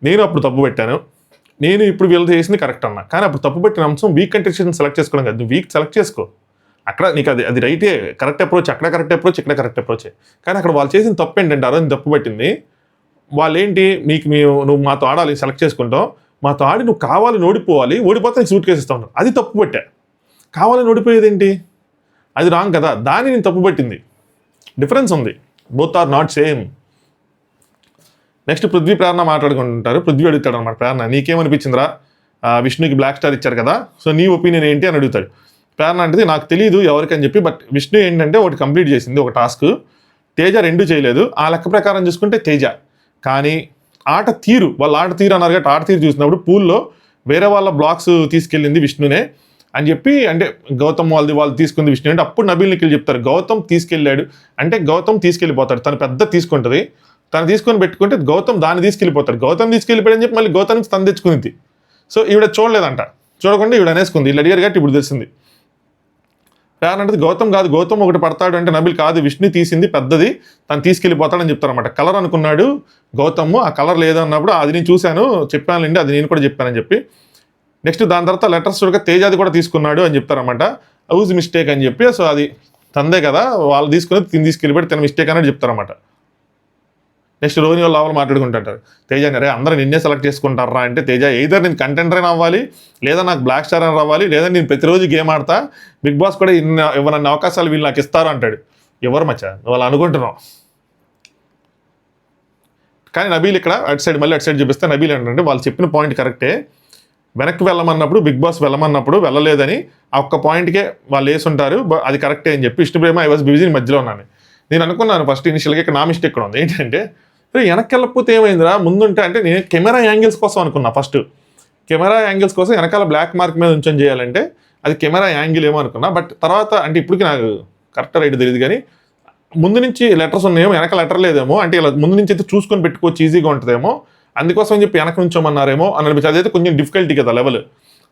నేను అప్పుడు తప్పు పెట్టాను, నేను ఇప్పుడు వీళ్ళు చేసింది కరెక్ట్ అన్నా. కానీ అప్పుడు తప్పు పెట్టిన అంశం వీక్ కంటెస్టెంట్ సెలెక్ట్ చేసుకోవడం కాదు, నువ్వు వీక్ సెలెక్ట్ చేసుకో, అక్కడ నీకు అది రైటే, కరెక్ట్ అప్రోచ్, అక్కడ కరెక్ట్ అప్రోచ్, ఇక్కడ కరెక్ట్ అప్రోచే. కానీ అక్కడ వాళ్ళు చేసిన తప్పు ఏంటంటే అరవింద్ తప్పు పట్టింది వాళ్ళు ఏంటి నువ్వు మాతో ఆడాలి సెలెక్ట్ చేసుకుంటావు, మాతో ఆడి నువ్వు కావాలని ఓడిపోవాలి, ఓడిపోతే నీకు సూట్ కేసు ఇస్తాను. అది తప్పు పట్టా. కావాలని ఓడిపోయేది ఏంటి? అది రాంగ్ కదా. దాన్ని నేను తప్పు పట్టింది. డిఫరెన్స్ ఉంది. Both are not same. Next Prithvi Prerana మాట్లాడుకుంటుంటారు. పృథ్వీ అడుగుతాడు అనమాట, ప్రేరణ నీకేమనిపించిందిరా, విష్ణుకి బ్లాక్ స్టార్ ఇచ్చారు కదా, సో నీ ఒపీనియన్ ఏంటి అని అడుగుతాడు. ప్రేరణ అంటే నాకు తెలియదు ఎవరికని చెప్పి, బట్ విష్ణు ఏంటంటే ఒకటి కంప్లీట్ చేసింది, ఒక టాస్క్. తేజ 2 చేయలేదు. ఆ లెక్క ప్రకారం చూసుకుంటే తేజ. కానీ వాళ్ళ ఆట తీరు అన్నారు కాబట్టి ఆట తీరు చూసినప్పుడు పూల్లో వేరే వాళ్ళ బ్లాక్స్ తీసుకెళ్ళింది విష్ణునే అని చెప్పి, అంటే గౌతమ్ వాళ్ళు తీసుకుంది విష్ణు అంటే అప్పుడు నబీల్ నిఖిల్ చెప్తారు గౌతమ్ తీసుకెళ్ళాడు అంటే గౌతమ్ తీసుకెళ్ళిపోతాడు. తను పెద్ద తీసుకుంటుంది, తను తీసుకొని పెట్టుకుంటే గౌతమ్ దాన్ని తీసుకెళ్ళిపోతాడు. గౌతమ్ తీసుకెళ్ళిపోయాడని చెప్పి మళ్ళీ గౌతమ్ నుంచి తను తెచ్చుకుంది. సో ఈవిడ చూడలేదంట, చూడకుండా ఈవిడ అనేసుకుంది. వీళ్ళు అడిగారు కాబట్టి ఇప్పుడు తెలిసింది. అంటే గౌతమ్ కాదు, గౌతమ్ ఒకటి పడతాడు అంటే నబీల్ కాదు, విష్ణు తీసింది పెద్దది, తను తీసుకెళ్ళిపోతాడని చెప్తారన్నమాట. కలర్ అనుకున్నాడు గౌతమ్, ఆ కలర్ లేదన్నప్పుడు అది నేను చూశాను చెప్పానండి, అది నేను కూడా చెప్పానని చెప్పి. నెక్స్ట్ దాని తర్వాత లెటర్స్ చూడక తేజాది కూడా తీసుకున్నాడు అని చెప్తారన్నమాట. హౌజ్ మిస్టేక్ అని చెప్పి, సో అది తందే కదా, వాళ్ళు తీసుకుని తిని తీసుకెళ్ళిపోయి తన మిస్టేక్ అనేది చెప్తారన్నమాట. నెక్స్ట్ రోహిణి వాళ్ళ వాళ్ళు మాట్లాడుకుంటుంటారు. తేజ అరే అందరూ నిన్నే సెలెక్ట్ చేసుకుంటారా అంటే, తేజ ఎయిదర్ నేను కంటెంటర్ అయినా అవ్వాలి, లేదా నాకు బ్లాక్ స్టార్ అని రావాలి, లేదా నేను ప్రతిరోజు గేమ్ ఆడతా, బిగ్ బాస్ కూడా ఇవ్వనన్ని అవకాశాలు వీళ్ళు నాకు ఇస్తారు అంటాడు. ఎవరు మచ్చా వాళ్ళు అనుకుంటున్నాం. కానీ నబీల్ ఇక్కడ అటు సైడ్ చూపిస్తే నబీల్ ఏంటంటే వాళ్ళు చెప్పిన పాయింట్ కరెక్టే. వెనక్కి వెళ్ళమన్నప్పుడు బిగ్ బాస్ వెళ్ళమన్నప్పుడు వెళ్ళలేదని ఆ ఒక్క పాయింట్కే వాళ్ళు వేసుంటారు, అది కరెక్టే అని చెప్పి. విష్ణుప్రేమ ఐ వాజ్ బిజీ మధ్యలో ఉన్నాను. నేను అనుకున్నాను ఫస్ట్ ఇనిషియల్గా ఇక్కడ నా మిస్టేక్ కూడా ఉంది. ఏంటంటే వెనక్కి వెళ్ళకపోతే ఏమైందిరా, ముందుంటే అంటే నేను కెమెరా యాంగిల్స్ కోసం అనుకున్నా. ఫస్ట్ కెమెరా యాంగిల్స్ కోసం వెనకాల బ్లాక్ మార్క్ మీద ఉంచని చేయాలంటే అది కెమెరా యాంగిల్ ఏమో అనుకున్నా. బట్ తర్వాత అంటే ఇప్పటికి నాకు కరెక్ట్ రైట్ తెలియదు, కానీ ముందు నుంచి లెటర్స్ ఉన్నాయేమో, వెనక లెటర్ లేదేమో, అంటే ఇలా ముందు నుంచి అయితే చూసుకొని పెట్టుకోవచ్చు, ఈజీగా ఉంటుందేమో, అందుకోసం అని చెప్పి వెనక నుంచోమన్నారేమో అని అనిపించింది. అదైతే కొంచెం డిఫికల్టీ కదా లెవెల్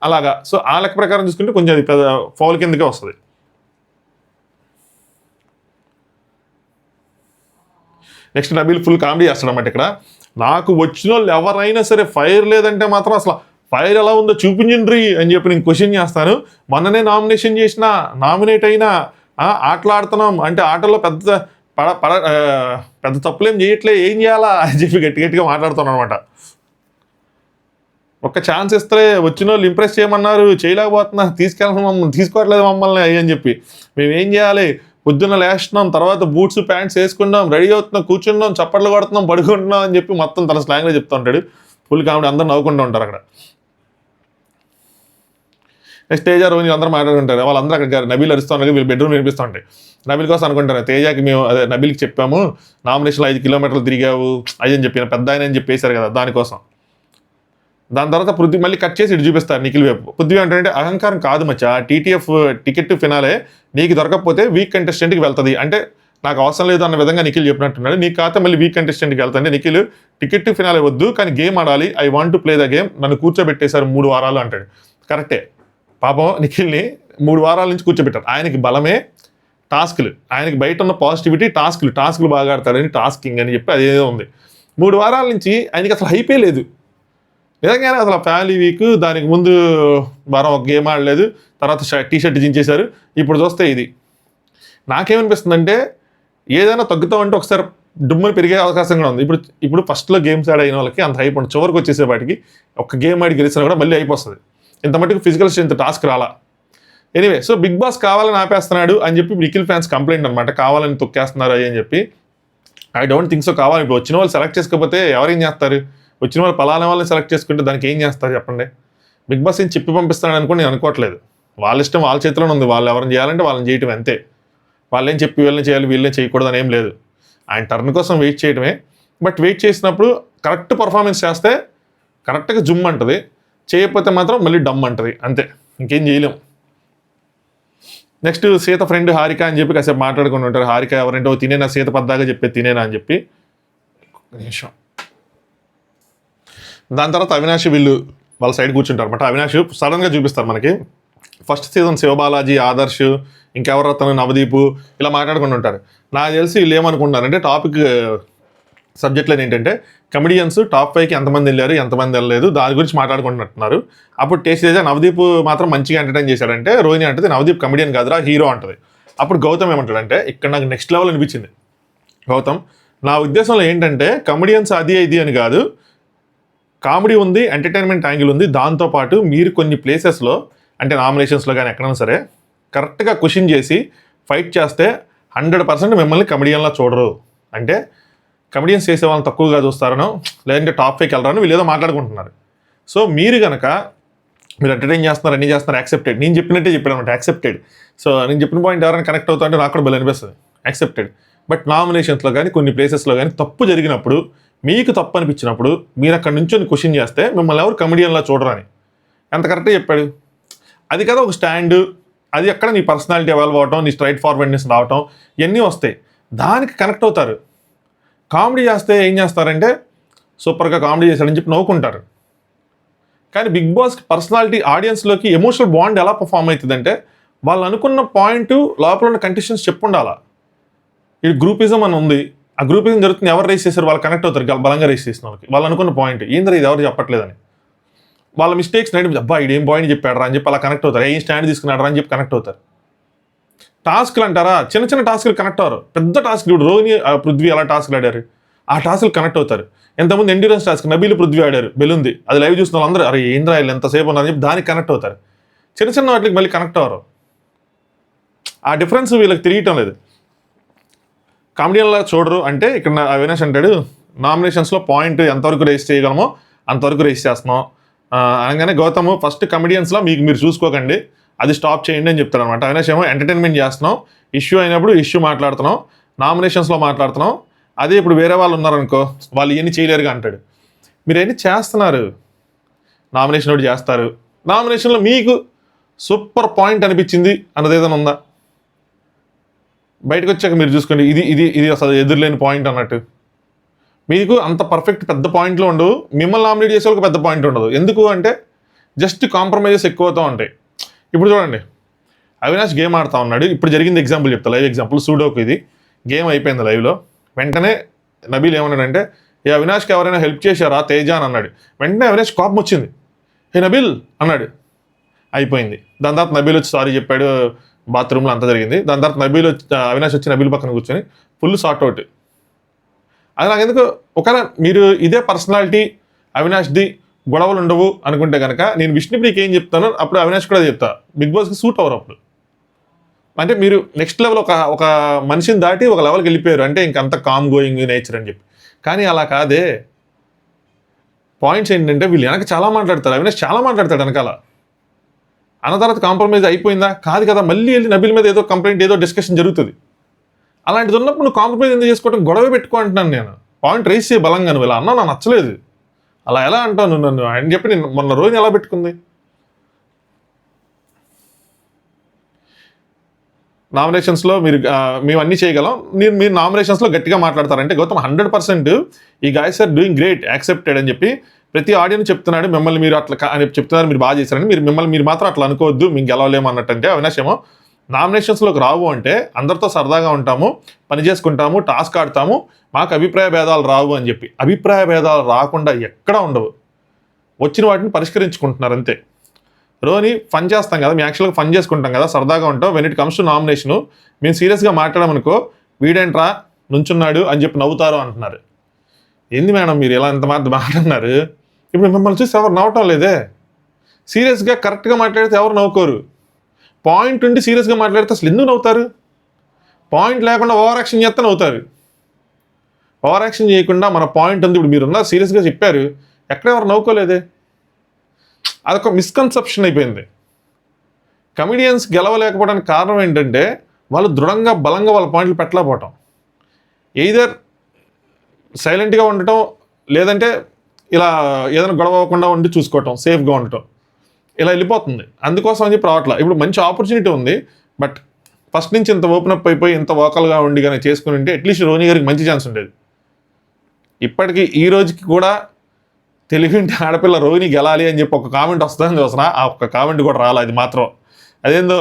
అలాగా. సో ఆ లెక్క ప్రకారం చూసుకుంటే కొంచెం అది పెద్ద ఫౌల్ కిందకే వస్తుంది. నెక్స్ట్ నబీల్ ఫుల్ కామెడీ చేస్తాడన్నమాట ఇక్కడ. నాకు వచ్చిన వాళ్ళు ఎవరైనా సరే ఫైర్ లేదంటే మాత్రం అసలు ఫైర్ ఎలా ఉందో చూపించండి అని చెప్పి నేను క్వశ్చన్ చేస్తాను. మొన్ననే నామినేషన్ చేసిన, నామినేట్ అయినా, ఆటలాడుతున్నాం అంటే ఆటల్లో పెద్ద తప్పులేం చేయట్లే, ఏం చేయాలా అని చెప్పి గట్టిగా మాట్లాడుతున్నాను అనమాట. ఒక్క ఛాన్స్ ఇస్తే వచ్చిన వాళ్ళు ఇంప్రెస్ చేయమన్నారు, చేయలేకపోతున్నా, తీసుకోవట్లేదు మమ్మల్ని అని చెప్పి. మేము ఏం చేయాలి, పొద్దున్న లేస్తున్నాం, తర్వాత బూట్స్ ప్యాంట్స్ వేసుకున్నాం, రెడీ అవుతున్నాం, కూర్చున్నాం, చప్పట్లు కొడుతున్నాం, పడుకుంటున్నాం అని చెప్పి మొత్తం తన స్లాంగ్లో చెప్తూ ఉంటాడు. ఫుల్ కామెడీ, అందరూ నవ్వుకుంటూ ఉంటారు అక్కడ. నెక్స్ట్ తేజ రోహిణి అందరూ మాట్లాడుకుంటారు. వాళ్ళందరూ అక్కడ నబీల్ అరుస్తున్నారు, వీళ్ళు బెడ్రూమ్ వినిపిస్తూ ఉంటాయి. నబీల్ కోసం అనుకుంటారు, తేజకి మేము అదే నబీల్కి చెప్పాము నామినేషన్లో 5 కిలోమీటర్లు తిరిగావు అది అని చెప్పి, పెద్ద ఆయన అని చెప్పేశారు కదా దానికోసం. దాని తర్వాత పృథ్వీ మళ్ళీ కట్ చేసి ఇటు చూపిస్తారు నిఖిల్ వైపు. పృథ్వీ అంటే అహంకారం కాదు మచ్చా, టీటీఎఫ్ టికెట్ ఫినాలే నీకు దొరకకపోతే వీక్ కంటెస్టెంట్కి వెళ్తుంది అంటే నాకు అవసరం లేదు అన్న విధంగా నిఖిల్ చెప్పినట్టున్నాడు. నీకు కాకపోతే మళ్ళీ వీక్ కంటెస్టెంట్కి వెళ్తాంటే నిఖిల్ టికెట్ ఫినాలే వద్దు కానీ గేమ్ ఆడాలి, I want to play the game, నన్ను కూర్చోబెట్టేశారు 3 వారాలు అంటాడు. కరెక్టే, పాపం నిఖిల్ని 3 వారాల నుంచి కూర్చోబెట్టారు. ఆయనకి బలమే టాస్క్లు, ఆయనకి బయట ఉన్న పాజిటివిటీ టాస్క్లు బాగా ఆడతాడని, టాస్కింగ్ అని చెప్పి అదేదో ఉంది. 3 వారాల నుంచి ఆయనకి అసలు హైపే లేదు నిజంగానే. అసలు ఫ్యామిలీ వీక్, దానికి ముందు వారం ఒక గేమ్ ఆడలేదు, తర్వాత టీషర్ట్ జించేశారు, ఇప్పుడు చూస్తే ఇది. నాకేమనిపిస్తుందంటే ఏదైనా తగ్గుతామంటే ఒకసారి డుమ్మని పెరిగే అవకాశం కూడా ఉంది. ఇప్పుడు ఫస్ట్లో గేమ్స్ ఆడ అయిన వాళ్ళకి అంత హైప్ ఉంటుంది, చివరికి వచ్చేసేపాటికి ఒక్క గేమ్ ఆడి గెలిచినా కూడా మళ్ళీ అయిపోతుంది. ఇంత మటుకు ఫిజికల్ స్ట్రెంత్ టాస్క్ రాలా. ఎనీవే, సో బిగ్ బాస్ కావాలని ఆపేస్తున్నాడు అని చెప్పి నిఖిల్ ఫ్యాన్స్ కంప్లైంట్ అనమాట, కావాలని తొక్కేస్తున్నారు అని చెప్పి. I don't think so. కావాలి, ఇప్పుడు వచ్చిన వాళ్ళు సెలెక్ట్ చేసుకోకపోతే ఎవరేం చేస్తారు? వచ్చిన వాళ్ళు పలానా వాళ్ళని సెలెక్ట్ చేసుకుంటే దానికి ఏం చేస్తారు చెప్పండి? బిగ్ బాస్ ఏం చెప్పి పంపిస్తాడు అనుకోండి, నేను అనుకోవట్లేదు. వాళ్ళ ఇష్టం వాళ్ళ చేతిలోనే ఉంది, వాళ్ళు ఎవరిని చేయాలంటే వాళ్ళని చేయటం అంతే. వాళ్ళేం చెప్పి వీళ్ళని చేయాలి వీళ్ళని చేయకూడదు అని ఏం లేదు. ఆయన టర్న్ కోసం వెయిట్ చేయడమే. బట్ వెయిట్ చేసినప్పుడు కరెక్ట్ పర్ఫార్మెన్స్ చేస్తే కరెక్ట్గా జుమ్ అంటుంది, చేయకపోతే మాత్రం మళ్ళీ డమ్ అంటుంది, అంతే, ఇంకేం చేయలేం. నెక్స్ట్ సీత ఫ్రెండ్ హారిక అని చెప్పి కాసేపు మాట్లాడుకుని ఉంటారు. హారిక ఎవరంటే తినేనా, సీత పద్దాగా చెప్పే తినేనా అని చెప్పి. నిమిషం. దాని తర్వాత అవినాష్ వీళ్ళు వాళ్ళ సైడ్ కూర్చుంటారు అనమాట. అవినాష్ సడన్గా చూపిస్తారు మనకి. ఫస్ట్ సీజన్ శివబాలాజీ, ఆదర్శ్, ఇంకెవరు అతను నవదీపు ఇలా మాట్లాడుకుంటూ ఉంటారు. నాకు తెలిసి వీళ్ళు ఏమనుకుంటున్నారంటే టాపిక్ సబ్జెక్ట్లో ఏంటంటే కమెడియన్స్ టాప్ 5కి ఎంతమంది వెళ్ళారు ఎంతమంది వెళ్ళలేదు దాని గురించి మాట్లాడుకుంటున్నట్టున్నారు. అప్పుడు టేస్ట్ చేసే నవదీప్ మాత్రం మంచిగా ఎంటర్టైన్ చేశాడంటే రోహిణి అంటది నవదీప్ కమెడియన్ కాదురా హీరో అంటది. అప్పుడు గౌతమ్ ఏమంటాడంటే ఇక్కడ నాకు నెక్స్ట్ లెవెల్ అనిపించింది. గౌతమ్ నా ఉద్దేశంలో ఏంటంటే కమెడియన్స్ అది ఇది అని కాదు, కామెడీ ఉంది, ఎంటర్టైన్మెంట్ యాంగిల్ ఉంది, దాంతోపాటు మీరు కొన్ని ప్లేసెస్లో అంటే నామినేషన్స్లో కానీ ఎక్కడైనా సరే కరెక్ట్గా క్వశ్చన్ చేసి ఫైట్ చేస్తే 100% మిమ్మల్ని కమెడియన్లా చూడరు. అంటే కమెడియన్స్ చేసే వాళ్ళని తక్కువగా చూస్తారనో లేదంటే టాప్ ఫైకి వెళ్ళరానో వీళ్ళు ఏదో మాట్లాడుకుంటున్నారు. సో మీరు కనుక మీరు ఎంటర్టైన్ చేస్తున్నారు, అన్నీ చేస్తున్నారు, యాక్సెప్టెడ్. నేను చెప్పినట్టే చెప్పాను అనమాట, యాక్సెప్టెడ్. సో నేను చెప్పిన పాయింట్ ఎవరైనా కనెక్ట్ అవుతా అంటే నాకు కూడా బెల్ అనిపిస్తుంది, యాక్సెప్టెడ్. బట్ నామినేషన్స్లో కానీ కొన్ని ప్లేసెస్లో కానీ తప్పు జరిగినప్పుడు, మీకు తప్పు అనిపించినప్పుడు మీరు అక్కడ నుంచి క్వశ్చన్ చేస్తే మిమ్మల్ని ఎవరు కమెడియన్లా చూడరని ఎంత కరెక్ట్గా చెప్పాడు. అది కదా ఒక స్టాండ్, అది ఎక్కడ నీ పర్సనాలిటీ ఎవాల్వ్ అవటం, నీ స్ట్రైట్ ఫార్వర్డ్నెస్ రావటం, ఇవన్నీ వస్తాయి, దానికి కనెక్ట్ అవుతారు. కామెడీ చేస్తే ఏం చేస్తారంటే సూపర్గా కామెడీ చేశాడని చెప్పి నవ్వుకుంటారు. కానీ బిగ్ బాస్కి పర్సనాలిటీ ఆడియన్స్లోకి ఎమోషనల్ బాండ్ ఎలా పర్ఫామ్ అవుతుందంటే వాళ్ళు అనుకున్న పాయింట్ లోపల ఉన్న కండిషన్స్ చెప్పుండాలా. ఇది గ్రూపిజం అని ఉంది, ఆ గ్రూపిజం జరుగుతుంది, ఎవరు రేస్ చేశారు వాళ్ళు కనెక్ట్ అవుతారు, బలంగా రేస్ చేసిన వాళ్ళకి. వాళ్ళు అనుకున్న పాయింట్ ఏంద్రా ఇది ఎవరు చెప్పట్లేదని, వాళ్ళ మిస్టేక్స్ నైట్ అబ్బా ఇదేం పాయింట్ చెప్పాడు అని చెప్పి అలా కనెక్ట్ అవుతారు. ఏం స్టాండ్ తీసుకున్నాడు అని చెప్పి కనెక్ట్ అవుతారు. టాస్క్లు అంటారా, చిన్న చిన్న టాస్క్లు కనెక్ట్ అవ్వరు, పెద్ద టాస్క్ ఇప్పుడు రోహిణి పృథ్వీ ఎలా టాస్క్లు ఆడారు, ఆ టాస్క్లు కనెక్ట్ అవుతారు. ఎంతమంది ఎండ్యూరెన్స్ టాస్క్ నబీలు పృథ్వీ ఆడారు, బెలుంది, అది లైవ్ చూసిన వాళ్ళందరూ అరే ఏంద్రా వీళ్ళు ఎంతసేపు ఉన్నారని చెప్పి దానికి కనెక్ట్ అవుతారు. చిన్న చిన్న వాటికి మళ్ళీ కనెక్ట్ అవ్వరు. ఆ డిఫరెన్స్ వీళ్ళకి తెలియటం లేదు. కామెడియన్లా చూడరు. అంటే ఇక్కడ అవినాష్ అంటాడు నామినేషన్స్లో పాయింట్ ఎంతవరకు రేస్ చేయగలమో అంతవరకు రేస్ చేస్తున్నాం అనగానే గౌతమ్ ఫస్ట్ కమెడియన్స్లో మీకు మీరు చూసుకోకండి, అది స్టాప్ చేయండి అని చెప్తాడు అనమాట. అవినాష్ ఏమో ఎంటర్టైన్మెంట్ చేస్తున్నాం, ఇష్యూ అయినప్పుడు ఇష్యూ మాట్లాడుతున్నాం, నామినేషన్స్లో మాట్లాడుతున్నాం, అదే ఇప్పుడు వేరే వాళ్ళు ఉన్నారనుకో వాళ్ళు ఇవన్నీ చేయలేరుగా అంటాడు. మీరు ఎన్ని చేస్తున్నారు, నామినేషన్ ఒకటి చేస్తారు, నామినేషన్లో మీకు సూపర్ పాయింట్ అనిపించింది అన్నది ఏదైనా ఉందా, బయటకు వచ్చాక మీరు చూసుకోండి ఇది ఇది ఇది అసలు ఎదురులేని పాయింట్ అన్నట్టు. మీకు అంత పర్ఫెక్ట్ పెద్ద పాయింట్లు ఉండవు, మిమ్మల్ని నామినేట్ చేసే వాళ్ళకి పెద్ద పాయింట్ ఉండదు. ఎందుకు అంటే జస్ట్ కాంప్రమైజెస్ ఎక్కువ అవుతూ ఉంటాయి. ఇప్పుడు చూడండి అవినాష్ గేమ్ ఆడుతూ ఉన్నాడు, ఇప్పుడు జరిగింది ఎగ్జాంపుల్ చెప్తా, లైవ్ ఎగ్జాంపుల్. సూడోకు ఇది గేమ్ అయిపోయింది లైవ్లో, వెంటనే నబీల్ ఏమన్నాడంటే ఏ అవినాష్కి ఎవరైనా హెల్ప్ చేశారా తేజ అని అన్నాడు. వెంటనే అవినాష్ కోపం వచ్చింది, ఏ నబీల్ అన్నాడు, అయిపోయింది. దాని తర్వాత నబీల్ వచ్చి సారీ చెప్పాడు, బాత్రూంలో అంతా జరిగింది. దాని తర్వాత నబీల్ వచ్చి అవినాష్ వచ్చి నబీల్ పక్కన కూర్చొని ఫుల్ సార్ట్ అవుట్. అది నాకు ఎందుకు ఒకవేళ మీరు ఇదే పర్సనాలిటీ అవినాష్ది గొడవలు ఉండవు అనుకుంటే కనుక నేను విష్ణుప్రియకి ఏం చెప్తానో అప్పుడు అవినాష్ కూడా చెప్తా, బిగ్ బాస్కి సూట్ అవ్వరు అప్పుడు. అంటే మీరు నెక్స్ట్ లెవెల్ ఒక మనిషిని దాటి ఒక లెవెల్కి వెళ్ళిపోయారు అంటే ఇంకంత కామ్ గోయింగ్ నేచర్ అని చెప్పి. కానీ అలా కాదే, పాయింట్స్ ఏంటంటే వీళ్ళు వెనక చాలా మాట్లాడతారు, అవినాష్ చాలా మాట్లాడతాడు వెనకాల. అన్న తర్వాత కాంప్రమైజ్ అయిపోయిందా కాదు కదా, మళ్ళీ వెళ్ళి నబీల్ మీద ఏదో కంప్లైంట్ ఏదో డిస్కషన్ జరుగుతుంది. అలాంటిది ఉన్నప్పుడు నువ్వు కాంప్రమైజ్ ఎందుకు చేసుకోవడం, గొడవ పెట్టుకో అంటున్నాను నేను. పాయింట్ రేస్ చేయ బలంగా, నువ్వు ఇలా అన్నా నాకు నచ్చలేదు, అలా ఎలా అంటావు నువ్వు నన్ను అని చెప్పి నేను మొన్న రోజుని ఎలా పెట్టుకుంది. నామినేషన్స్లో మేము అన్నీ చేయగలం, మీరు నామినేషన్స్లో గట్టిగా మాట్లాడతారంటే గౌతమ్ 100% ఈ guys are doing great, accepted అని చెప్పి ప్రతి ఆడియన్స్ చెప్తున్నాడు. మిమ్మల్ని మీరు అట్లా అని చెప్తున్నారు, మీరు బాగా చేశారని. మిమ్మల్ని మీరు మాత్రం అట్లా అనుకోవద్దు, మేము గెలవలేము అన్నట్టు. అంటే అవినాష్ ఏమో నామినేషన్స్లోకి రావు అంటే అందరితో సరదాగా ఉంటాము, పని చేసుకుంటాము, టాస్క్ ఆడతాము, మాకు అభిప్రాయ భేదాలు రావు అని చెప్పి. అభిప్రాయ భేదాలు రాకుండా ఎక్కడా ఉండవు, వచ్చిన వాటిని పరిష్కరించుకుంటున్నారు అంతే. రోని ఫన్ చేస్తాం కదా, మేము యాక్చువల్గా ఫన్ చేసుకుంటాం కదా, సరదాగా ఉంటాం. When it comes to nomination మేము సీరియస్గా మాట్లాడామనుకో వీడేంట్రా నుంచున్నాడు అని చెప్పి నవ్వుతారు అంటున్నారు. ఏంది మేడం మీరు ఇలా ఎంత మాట్లాడినారు, ఇప్పుడు మిమ్మల్ని చూసి ఎవరు నవ్వటం లేదే. సీరియస్గా కరెక్ట్గా మాట్లాడితే ఎవరు నవ్వుకోరు, పాయింట్ ఉండి సీరియస్గా మాట్లాడితే అసలు ఎందుకు నవ్వుతారు. పాయింట్ లేకుండా ఓవర్ యాక్షన్ చేస్తే నవ్వుతారు. ఓవర్ యాక్షన్ చేయకుండా మన పాయింట్ ఉంది, ఇప్పుడు మీరున్నారు సీరియస్గా చెప్పారు, ఎక్కడ ఎవరు నవ్వుకోలేదే. అదొక మిస్కన్సెప్షన్ అయిపోయింది. కమెడియన్స్ గెలవలేకపోవడానికి కారణం ఏంటంటే వాళ్ళు దృఢంగా బలంగా వాళ్ళ పాయింట్లు పెట్టలేకపోవటం, ఎయిదర్ సైలెంట్గా ఉండటం, లేదంటే ఇలా ఏదైనా గొడవ అవ్వకుండా ఉండి చూసుకోవటం, సేఫ్గా ఉండటం, ఇలా వెళ్ళిపోతుంది. అందుకోసం అని చెప్పి రావట్లా. ఇప్పుడు మంచి ఆపర్చునిటీ ఉంది, బట్ ఫస్ట్ నుంచి ఇంత ఓపెన్ అప్ అయిపోయి ఇంత వోకల్గా ఉండి కానీ చేసుకుని ఉంటే అట్లీస్ట్ రోని గారికి మంచి ఛాన్స్ ఉండేది. ఇప్పటికీ ఈ రోజుకి కూడా తెలుగుంటి ఆడపిల్ల రోహిణి గెలాలి అని చెప్పి ఒక కామెంట్ వస్తుందని చూసిన, ఆ ఒక్క కామెంట్ కూడా రాలే. అది మాత్రం అదేందో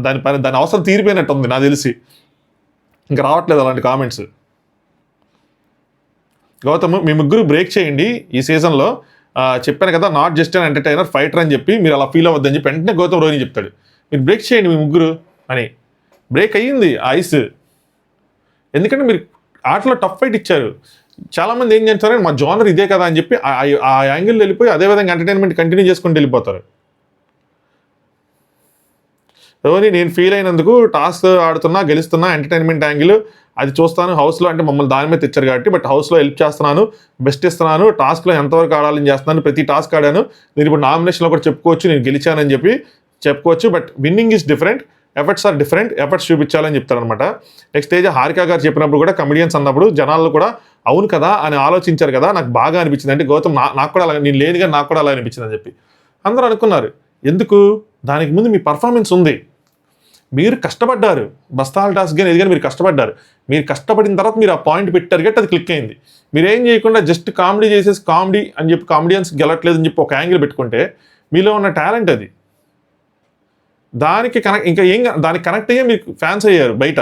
దాని అవసరం తీరిపోయినట్టు ఉంది నాకు తెలిసి, ఇంకా రావట్లేదు అలాంటి కామెంట్స్. గౌతమ్ మీ ముగ్గురు బ్రేక్ చేయండి ఈ సీజన్లో, చెప్పాను కదా not just an entertainer fighter అని చెప్పి, మీరు అలా ఫీల్ అవ్వద్దని చెప్పి వెంటనే గౌతమ్ రోహిణి చెప్తాడు, మీరు బ్రేక్ చేయండి మీ ముగ్గురు అని. బ్రేక్ అయ్యింది ఆ ఐస్, ఎందుకంటే మీరు ఆటలో టఫ్ ఫైట్ ఇచ్చారు. చాలామంది ఏం చేస్తారంటే మా జోనర్ ఇదే కదా అని చెప్పి ఆ యాంగిల్ వెళ్ళిపోయి అదేవిధంగా ఎంటర్టైన్మెంట్ కంటిన్యూ చేసుకుంటూ వెళ్ళిపోతారు. ధోని నేను ఫీల్ అయినందుకు టాస్క్ ఆడుతున్నా గెలుస్తున్నా ఎంటర్టైన్మెంట్ యాంగిల్ అది చూస్తాను. హౌస్లో అంటే మమ్మల్ని దాని మీద తెచ్చారు కాబట్టి, బట్ హౌస్లో హెల్ప్ చేస్తున్నాను, బెస్ట్ ఇస్తున్నాను, టాస్క్లో ఎంతవరకు ఆడాలని చేస్తున్నాను, ప్రతి టాస్క్ ఆడాను, నేను ఇప్పుడు నామినేషన్లో కూడా చెప్పుకోవచ్చు నేను గెలిచానని చెప్పి చెప్పుకోవచ్చు. But winning is different, efforts are different, efforts చూపించాలని చెప్తారనమాట. నెక్స్ట్ స్టేజ్ హారిక గారు చెప్పినప్పుడు కూడా కమెడియన్స్ అన్నప్పుడు జనాల్లో కూడా అవును కదా అని ఆలోచించారు కదా, నాకు బాగా అనిపించింది. అంటే గౌతమ్ నాకు కూడా అలా, నేను లేనిగా నాకు కూడా అలా అనిపించింది అని చెప్పి అందరూ అనుకున్నారు. ఎందుకు? దానికి ముందు మీ పర్ఫార్మెన్స్ ఉంది, మీరు కష్టపడ్డారు, బస్తాల టాస్క్ కానీ ఇది కానీ మీరు కష్టపడ్డారు. మీరు కష్టపడిన తర్వాత మీరు ఆ పాయింట్ పెట్టారు కాబట్టి అది క్లిక్ అయింది. మీరు ఏం చేయకుండా జస్ట్ కామెడీ చేసేసి కామెడీ అని చెప్పి కామెడియన్స్ గెలట్లేదని చెప్పి ఒక యాంగిల్ పెట్టుకుంటే మీలో ఉన్న టాలెంట్ అది, దానికి కనెక్ట్ ఇంకా ఏం దానికి కనెక్ట్ అయ్యే మీకు ఫ్యాన్స్ అయ్యారు బయట,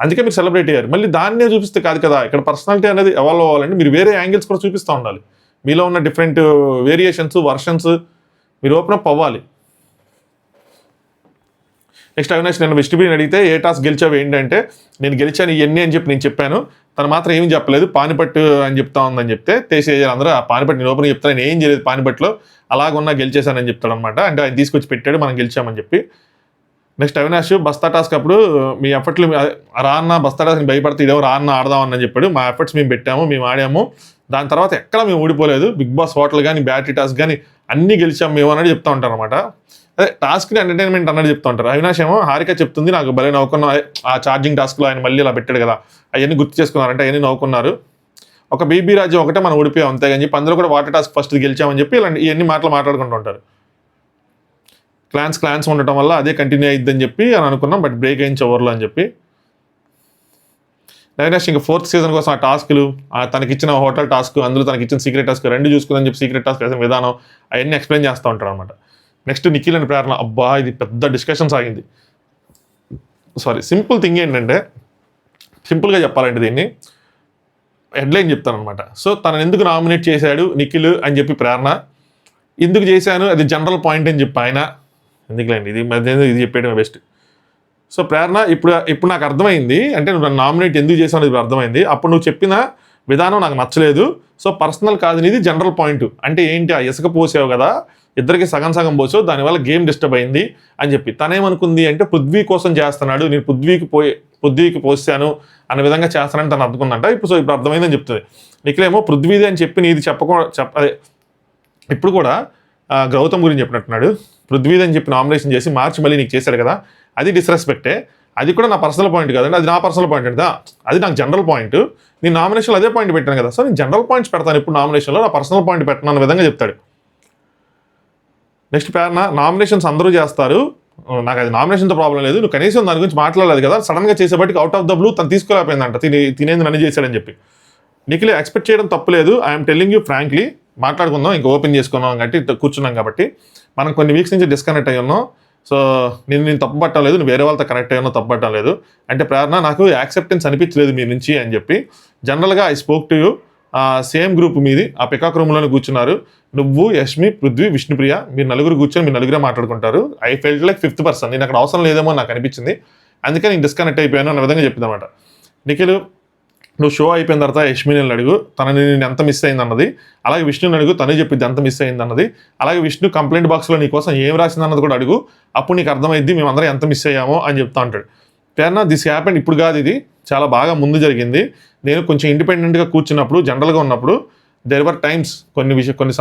అందుకే మీరు సెలబ్రేట్ అయ్యారు. మళ్ళీ దాన్నే చూపిస్తే కాదు కదా, ఇక్కడ పర్సనాలిటీ అనేది ఎవాల్వ్ అవ్వాలంటే మీరు వేరే యాంగిల్స్ కూడా చూపిస్తూ ఉండాలి. మీలో ఉన్న డిఫరెంట్ వేరియేషన్స్ వర్షన్స్ మీరు ఓపెన్ అప్ అవ్వాలి. నెక్స్ట్ అవినాష్ నేను విష్ణుప్రియని అడిగితే ఏ టాస్క్ గెలిచావు ఏంటంటే, నేను గెలిచాను ఇవన్నీ అని చెప్పి నేను చెప్పాను, తను మాత్రం ఏమీ చెప్పలేదు, పానిపట్టు అని చెప్తా ఉందని చెప్తే చేసేయాలి అందరూ. ఆ పానిపట్టు నేను ఓపెన్ చెప్తాను, నేను ఏం చేయలేదు పానిపట్టులో, అలాగున్నా గెలిచేశానని చెప్తాడు అనమాట. అంటే ఆయన తీసుకొచ్చి పెట్టాడు, మనం గెలిచామని చెప్పి. నెక్స్ట్ అవినాష్ బస్తా టాస్క్ అప్పుడు మీ ఎఫర్ట్లు రాన్న బస్తా టాస్క్ భయపడితే ఇదేమో రాన్న ఆడదామని చెప్పాడు. మా ఎఫర్ట్స్ మేము పెట్టాము, మేము ఆడాము, దాని తర్వాత ఎక్కడ మేము ఓడిపోలేదు. బిగ్ బాస్ హోటల్ కానీ బ్యాటరీ టాస్క్ కానీ అన్నీ గెలిచాము మేము అన్నది చెప్తా ఉంటారు అనమాట. అదే టాస్క్ని ఎంటర్టైన్మెంట్ అన్నది చెప్తా ఉంటారు. అవినాష్ ఏమో హారిక చెప్తుంది నాకు భలే నవ్వుకున్నా, ఆ ఛార్జింగ్ టాస్క్లో ఆయన మళ్ళీ ఇలా పెట్టాడు కదా అవన్నీ గుర్తు చేసుకున్నారంటే అవన్నీ నవ్వుకున్నారు. ఒక బీబీ రాజ్యం ఒకటే మనం ఓడిపోయాం అంతేగాని చెప్పి అందరూ కూడా వాటర్ టాస్క్ ఫస్ట్ గెలిచామని చెప్పి ఇలాంటి ఇవన్నీ మాటలు మాట్లాడుకుంటూ ఉంటారు. క్లాన్స్ ఉండటం వల్ల అదే కంటిన్యూ అయిద్దని చెప్పి అని అనుకున్నాం, బట్ బ్రేక్ అయింది చివర్లో అని చెప్పి. అవినాష్ ఇంకా 4th సీజన్ కోసం ఆ టాస్క్లు, తనకిచ్చిన హోటల్ టాస్క్, అందులో తనకిచ్చిన సీక్రెట్ టాస్క్ రెండు చూసుకుందని చెప్పి సీక్రెట్ టాస్క్ వేసిన విధానం అవన్నీ ఎక్స్ప్లెయిన్ చేస్తూ ఉంటారు అనమాట. నెక్స్ట్ నిఖిల్ అని ప్రేరణ, అబ్బా ఇది పెద్ద డిస్కషన్ సాగింది. సింపుల్ థింగ్ ఏంటంటే, సింపుల్గా చెప్పాలంటే దీన్ని హెడ్లైన్ చెప్తానమాట. సో తనని ఎందుకు నామినేట్ చేశాడు నిఖిల్ అని చెప్పి ప్రేరణ, ఎందుకు చేశాను అది జనరల్ పాయింట్ అని చెప్పి ఆయన, ఎందుకులేండి ఇది చెప్పేయడం బెస్ట్. సో ప్రేరణ ఇప్పుడు నాకు అర్థమైంది, అంటే నువ్వు నన్ను నామినేట్ ఎందుకు చేశావు ఇప్పుడు అర్థమైంది. అప్పుడు నువ్వు చెప్పిన విధానం నాకు నచ్చలేదు. సో పర్సనల్ కాదు, ఇది జనరల్ పాయింట్. అంటే ఏంటి, ఆ ఇసుక పోసావు కదా, ఇద్దరికి సగం సగం పోసావు, దానివల్ల గేమ్ డిస్టర్బ్ అయింది అని చెప్పి. తనేమనుకుంది అంటే పృథ్వీ కోసం చేస్తున్నాడు, నేను పృథ్వీకి పోసాను అనే విధంగా చేస్తానని తను అనుకుందంట. ఇప్పుడు అర్థమైందని చెప్తుంది. నిఖిలేమో పృథ్వీది అని చెప్పి నీది అదే ఇప్పుడు కూడా గౌతమ్ గురించి చెప్పినట్టున్నాడు. పృథ్వీది అని చెప్పి నామినేషన్ చేసి మార్చి మళ్ళీ నీకు చేశాడు కదా, అది డిస్రెస్పెక్టే, అది కూడా నా పర్సనల్ పాయింట్ కదండి, అది నా పర్సనల్ పాయింట్ కదా, అది నాకు జనరల్ పాయింట్, నేను నామినేషన్లో అదే పాయింట్ పెట్టాను కదా, సో నేను జనరల్ పాయింట్స్ పెడతాను ఇప్పుడు నామినేషన్లో, నా పర్సనల్ పాయింట్ పెట్టను అన్న విధంగా చెప్తాడు. నెక్స్ట్ ప్రేరణ, నామినేషన్స్ అందరూ చేస్తారు, నాకు అది నామినేషన్తో ప్రాబ్లం లేదు, నువ్వు కనీసం దాని గురించి మాట్లాడలేదు కదా, సడన్గా చేసేబట్టి అవుట్ ఆఫ్ ద బ్లూ తను తీసుకోలేకపోయిందంట, తినేది నన్ను చేశాడని చెప్పి. నిఖిల్ ఎక్స్పెక్ట్ చేయడం తప్పులేదు, ఐఎమ్ టెల్లింగ్ యూ ఫ్రాంక్లీ, మాట్లాడుకుందాం ఇంకా ఓపెన్ చేసుకున్నాం కాబట్టి కూర్చున్నాం కాబట్టి, మనం కొన్ని వీక్స్ నుంచి డిస్కనెక్ట్ అయ్యి ఉన్నాం. సో నేను తప్పు పట్టడం లేదు, నువ్వు వేరే వాళ్ళతో కనెక్ట్ అయ్యానో తప్పు పట్టడం లేదు అంటే ప్రేరణ నాకు యాక్సెప్టెన్స్ అనిపించలేదు మీ నుంచి అని చెప్పి. జనరల్గా I spoke to you, same group మీది, ఆ పికాక్ రూమ్లోనే కూర్చున్నారు, నువ్వు యష్మి పృథ్వీ విష్ణుప్రియ, మీరు నలుగురు కూర్చొని మీరు నలుగురే మాట్లాడుకుంటారు. I felt like 5th person, నేను అక్కడ అవసరం లేదేమో నాకు అనిపించింది, అందుకే నేను డిస్కనెక్ట్ అయిపోయాను అన్న విధంగా చెప్పింది అనమాట. నిఖిల్ నువ్వు షో అయిపోయిన తర్వాత యష్మిని అడుగు తనని నేను ఎంత మిస్ అయింది అన్నది, అలాగే విష్ణుని అడుగు తనే చెప్పింది ఎంత మిస్ అయింది అన్నది, అలాగే విష్ణు కంప్లైంట్ బాక్స్లో నీ కోసం ఏం రాసింది అన్నది కూడా అడుగు, అప్పుడు నీకు అర్థమైద్ది మేమందరం ఎంత మిస్ అయ్యామో అని చెప్తా ఉంటాడు. ప్రేరణ దిస్ హ్యాపెండ్ ఇప్పుడు కాదు, ఇది చాలా బాగా ముందు జరిగింది, నేను కొంచెం ఇండిపెండెంట్గా కూర్చున్నప్పుడు జనరల్గా ఉన్నప్పుడు దేర్ వర్ టైమ్స్ కొంత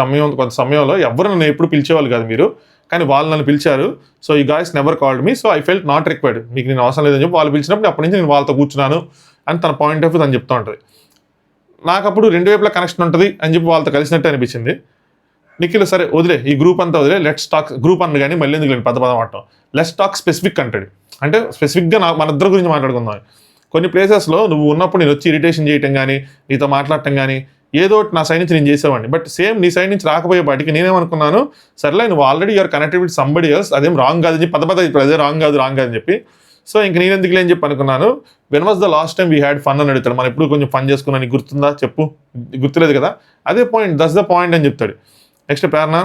సమయంలో ఎవరు నన్ను ఎప్పుడు పిలిచేవాళ్ళు కాదు మీరు, కానీ వాళ్ళు నన్ను పిలిచారు. సో ఈ guys never called me, so I felt not required, మీకు నేను అవసరం లేదని చెప్పి వాళ్ళు పిలిచినప్పుడు అప్పటి నుంచి నేను వాళ్ళతో కూర్చున్నాను అని తన పాయింట్ ఆఫ్ వ్యూ తను చెప్తూ ఉంటుంది. నాకు అప్పుడు రెండు వైపులా కనెక్షన్ ఉంటుంది అని చెప్పి వాళ్ళతో కలిసినట్టు అనిపించింది. నిఖిల్ సరే వదిలే ఈ గ్రూప్ అంతా వదిలే, లెట్స్ టాక్ గ్రూప్ అన్న కానీ మళ్ళీ ఎందుకు పెద్ద పదం ఆడటం, లెట్స్ టాక్ స్పెసిఫిక్ అంటాడు, అంటే స్పెసిఫిక్గా మన ఇద్దరి గురించి మాట్లాడుకుందాం. కొన్ని ప్లేసెస్లో నువ్వు ఉన్నప్పుడు నేను వచ్చి ఇరిటేషన్ చేయటం కానీ నీతో మాట్లాడటం కానీ ఏదో నా సైడ్ నుంచి నేను చేసేవాడిని, బట్ సేమ్ నీ సైడ్ నుంచి రాకపోయేపాటికి నేనేమనుకున్నాను, సరేలే నువ్వు already you're connected with somebody else, అదేం రాంగ్ కాదని చెప్పి పద ఇప్పుడు అదే రాంగ్ కాదు అని చెప్పి. సో ఇంక నేను ఎందుకు లేని చెప్పి అనుకున్నాను. When was the last time we had fun అని అడుగుతాడు, మనం ఎప్పుడు కొంచెం ఫన్ చేసుకున్నా నీకు గుర్తుందా చెప్పు, గుర్తులేదు కదా, అదే పాయింట్, దట్స్ ద పాయింట్ అని చెప్తాడు. నెక్స్ట్ ప్రేరణ,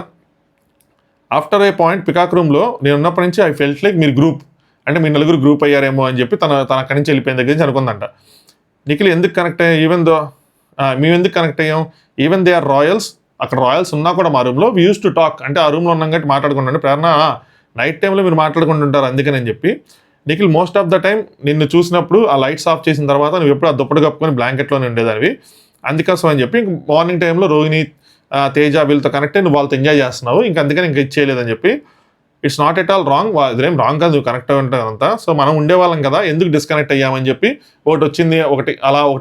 ఆఫ్టర్ ఏ పాయింట్ పికాక్ రూమ్లో నేను ఉన్నప్పటి నుంచి ఐ ఫెల్ట్ లైక్ మీరు గ్రూప్, అంటే మీరు నలుగురు గ్రూప్ అయ్యారేమో అని చెప్పి తన అక్కడి నుంచి వెళ్ళిపోయిన దగ్గర నుంచి అనుకుందంట. నిఖిల్ ఎందుకు కనెక్ట్ అయ్యాం మేము ఎందుకు కనెక్ట్ అయ్యాం, ఈవెన్ దే ఆర్ రాయల్స్, అక్కడ రాయల్స్ ఉన్నా కూడా మా రూమ్లో వీ యూస్ టు టాక్, అంటే ఆ రూమ్లో ఉన్నాం కాబట్టి మాట్లాడుకుంటాను. ప్రేరణ నైట్ టైంలో మీరు మాట్లాడుకుంటుంటారు అందుకని అని చెప్పి. Nikhil most of the time నిన్ను చూసినప్పుడు ఆ లైట్స్ ఆఫ్ చేసిన తర్వాత నువ్వు ఎప్పుడు ఆ దుప్పటి కప్పుకొని బ్లాంకెట్లోనే ఉండేదానివి, అందుకోసం అని చెప్పి మార్నింగ్ టైంలో రోహిణి తేజ వీళ్ళతో కనెక్ట్ అయ్యి నువ్వు వాళ్ళతో ఎంజాయ్ చేస్తున్నావు, ఇంకా అందుకని ఇంకా ఇచ్చేయలేదని చెప్పి. It's not at all wrong, ఇదేం రాంగ్ కాదు, నువ్వు కనెక్ట్ అయి ఉంటావు అంతా. సో మనం ఉండేవాళ్ళం కదా, ఎందుకు డిస్కనెక్ట్ అయ్యామని చెప్పి ఒకటి వచ్చింది, ఒకటి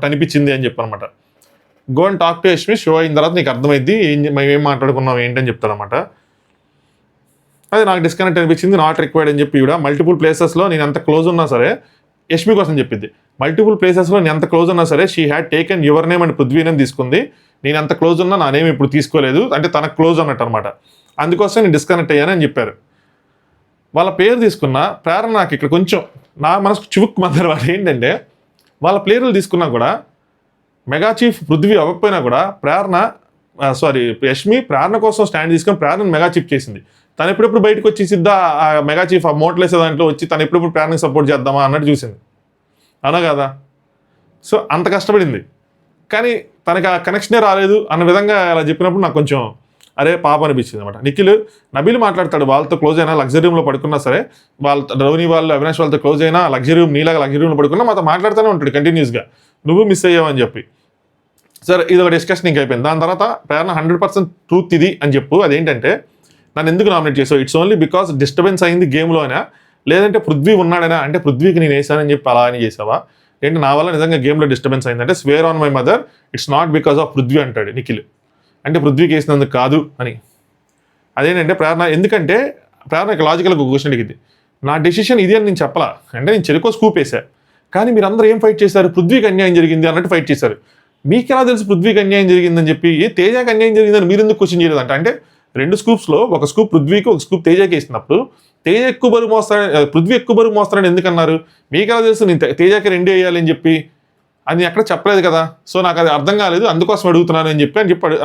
అనిపించింది అని చెప్పి అనమాట. Go and talk to Yashmi, show అయిన తర్వాత నీకు అర్థమైంది మేము ఏం మాట్లాడుకున్నాం ఏంటని చెప్తారనమాట. అది నాకు డిస్కనెక్ట్ అనిపించింది, నాట్ రిక్వైర్డ్ అని చెప్పి. కూడా మల్టిపుల్ ప్లేసెస్లో నేను ఎంత క్లోజ్ ఉన్నా సరే, యష్మి కోసం చెప్పింది, మల్టిపుల్ ప్లేసెస్లో నేను ఎంత క్లోజ్ ఉన్నా సరే she had taken your name and Prithvi name తీసుకుంది, నేను ఎంత క్లోజ్ ఉన్నా నా నేమ్ ఇప్పుడు తీసుకోలేదు, అంటే తనకు క్లోజ్ అన్నట్టు అనమాట. అందుకోసం నేను డిస్కనెక్ట్ అయ్యానని చెప్పారు. వాళ్ళ పేరు తీసుకున్న ప్రేరణ నాకు ఇక్కడ కొంచెం నా మనసుకు చివుక్ మధ్య వాళ్ళు ఏంటంటే, వాళ్ళ ప్లేయర్లు తీసుకున్నా కూడా మెగా చీఫ్ పృథ్వీ అవ్వకపోయినా కూడా యష్మి ప్రేరణ కోసం స్టాండ్ తీసుకొని ప్రేరణ మెగా చీఫ్ చేసింది. తను ఎప్పుడెప్పుడు బయటకు వచ్చి సిద్ధా ఆ మెగా చీఫ్ ఆ మోటలేసే దాంట్లో వచ్చి తను ఎప్పుడెప్పుడు ప్రేరణకి సపోర్ట్ చేద్దామా అన్నట్టు చూసింది, అవునా కదా. సో అంత కష్టపడింది కానీ తనకి ఆ కనెక్షనే రాలేదు అన్న విధంగా అలా చెప్పినప్పుడు నాకు కొంచెం అరే పాప అనిపించింది అనమాట. నబీల్ మాట్లాడతాడు, వాళ్ళతో క్లోజ్ అయినా లగ్జరీ రూమ్లో పడుకున్నా సరే, రోహిణి వాళ్ళు అవినాష్ వాళ్ళతో క్లోజ్ అయినా లగ్జరీ రూమ్ నీలాగా లగ్జరీ రూమ్లో పడుకున్నా మాతో మాట్లాడుతూనే ఉంటాడు కంటిన్యూస్గా, నువ్వు మిస్ అయ్యావని చెప్పి. సరే ఇది ఒక డిస్కషన్ ఇంక అయిపోయింది. దాని తర్వాత ప్రేరణ 100% ట్రూత్ ఇది అని చెప్పు, అదేంటంటే నన్ను ఎందుకు నామినేట్ చేసావు, ఇట్స్ ఓన్లీ బికాస్ డిస్టర్బెన్స్ అయింది గేమ్లోనా, లేదంటే పృథ్వీ ఉన్నాడనా, అంటే పృథ్వీకి నేను వేసానని చెప్పి అలా అని చేసావా ఏంటి, నా వల్ల నిజంగా గేమ్లో డిస్టర్బెన్స్ అయిందంటే square on my mother it's not because of Prithvi అంటాడు నిఖిల్, అంటే పృథ్వీకి వేసినందుకు కాదు అని. అదేంటంటే ఎందుకంటే ప్రేరణకి లాజికల్గా ఒక క్వశ్చన్ అడిగింది, నా డెసిషన్ ఇది అని నేను చెప్పలా, అంటే నేను చెరుకో స్కూప్ వేసా, కానీ మీరు అందరూ ఏం ఫైట్ చేశారు, పృథ్వీకి అన్యాయం జరిగింది అన్నట్టు ఫైట్ చేశారు. మీకు ఎలా తెలుసు పృథ్వీకి అన్యాయం జరిగిందని చెప్పి, తేజాకి అన్యాయం జరిగిందని మీరు ఎందుకు క్వశ్చన్ చేయలేదంట. అంటే 2 స్కూప్స్లో ఒక స్కూప్ పృథ్వీకి ఒక స్కూప్ తేజాకి వేసినప్పుడు తేజ ఎక్కువ బరువు మోస్తాడని పృథ్వీ ఎక్కువ బరువు మోస్తాడని ఎందుకన్నారు, మీకు ఎలా తెలుసు నేను తేజాకి 2 వేయాలి అని చెప్పి, అది ఎక్కడ చెప్పలేదు కదా. సో నాకు అది అర్థం కాలేదు, అందుకోసం అడుగుతున్నాను అని చెప్పి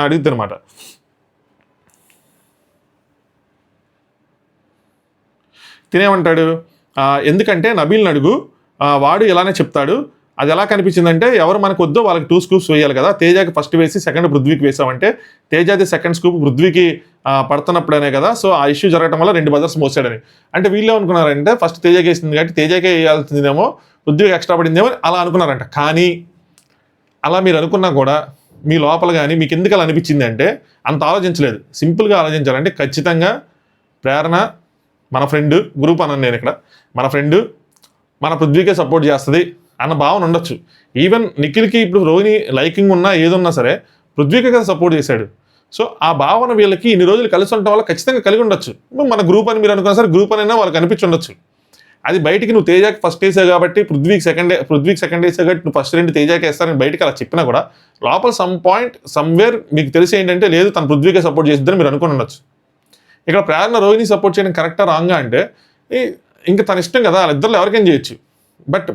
అడుగుతుంది అనమాట. తినేమంటాడు, ఎందుకంటే నబీల్ని అడుగు, వాడు ఇలానే చెప్తాడు, అది ఎలా కనిపించిందంటే ఎవరు మనకు వద్దో వాళ్ళకి 2 స్కూప్స్ వేయాలి కదా, తేజాకి ఫస్ట్ వేసి సెకండ్ పృథ్వీకి వేసామంటే తేజాది సెకండ్ స్కూప్ పృథ్వీకి పడుతున్నప్పుడనే కదా, సో ఆ ఇష్యూ జరగడం వల్ల 2 బజర్స్ మోసాడని. అంటే వీళ్ళు ఏమనుకున్నారంటే ఫస్ట్ తేజాకి వేసింది కాబట్టి తేజాకే వేయాల్సిందేమో, పృథ్వీకి ఎక్స్ట్రా పడిందేమో అలా అనుకున్నారంట. కానీ అలా మీరు అనుకున్నా కూడా మీ లోపల కానీ మీకు ఎందుకు అలా అనిపించింది అంటే అంత ఆలోచించలేదు, సింపుల్గా ఆలోచించాలంటే ఖచ్చితంగా ప్రేరణ మన ఫ్రెండ్, గ్రూప్ అన్నాను నేను ఇక్కడ, మన ఫ్రెండ్ మన పృథ్వీకే సపోర్ట్ చేస్తుంది అన్న భావన ఉండొచ్చు. ఈవెన్ నిఖిల్కి ఇప్పుడు రోహిణి లైకింగ్ ఉన్నా ఏదున్నా సరే పృథ్వీకే కదా సపోర్ట్ చేశాడు. సో ఆ భావన వీళ్ళకి ఇన్ని రోజులు కలిసి ఉండటం వల్ల ఖచ్చితంగా కలిగి ఉండొచ్చు. మన గ్రూప్ అని మీరు అనుకున్నా సరే గ్రూప్ అయినా వాళ్ళకి అనిపించి ఉండొచ్చు. అది బయటికి నువ్వు తేజాకి ఫస్ట్ వేసావు కాబట్టి పృథ్వీకి సెకండ్ వేసావు కాబట్టి నువ్వు ఫస్ట్ 2 తేజాకి వేస్తారని బయటికి అలా చెప్పినా కూడా లోపల సమ్వేర్ మీకు తెలిసి ఏంటంటే లేదు తను పృథ్వీకే సపోర్ట్ చేసిద్దని మీరు అనుకుని ఉండొచ్చు. ఇక్కడ ప్రేరణ రోహిణి సపోర్ట్ చేయడం కరెక్టా రాంగా అంటే ఇంకా తన ఇష్టం కదా, వాళ్ళిద్దరిలో ఎవరికైనా చేయొచ్చు. బట్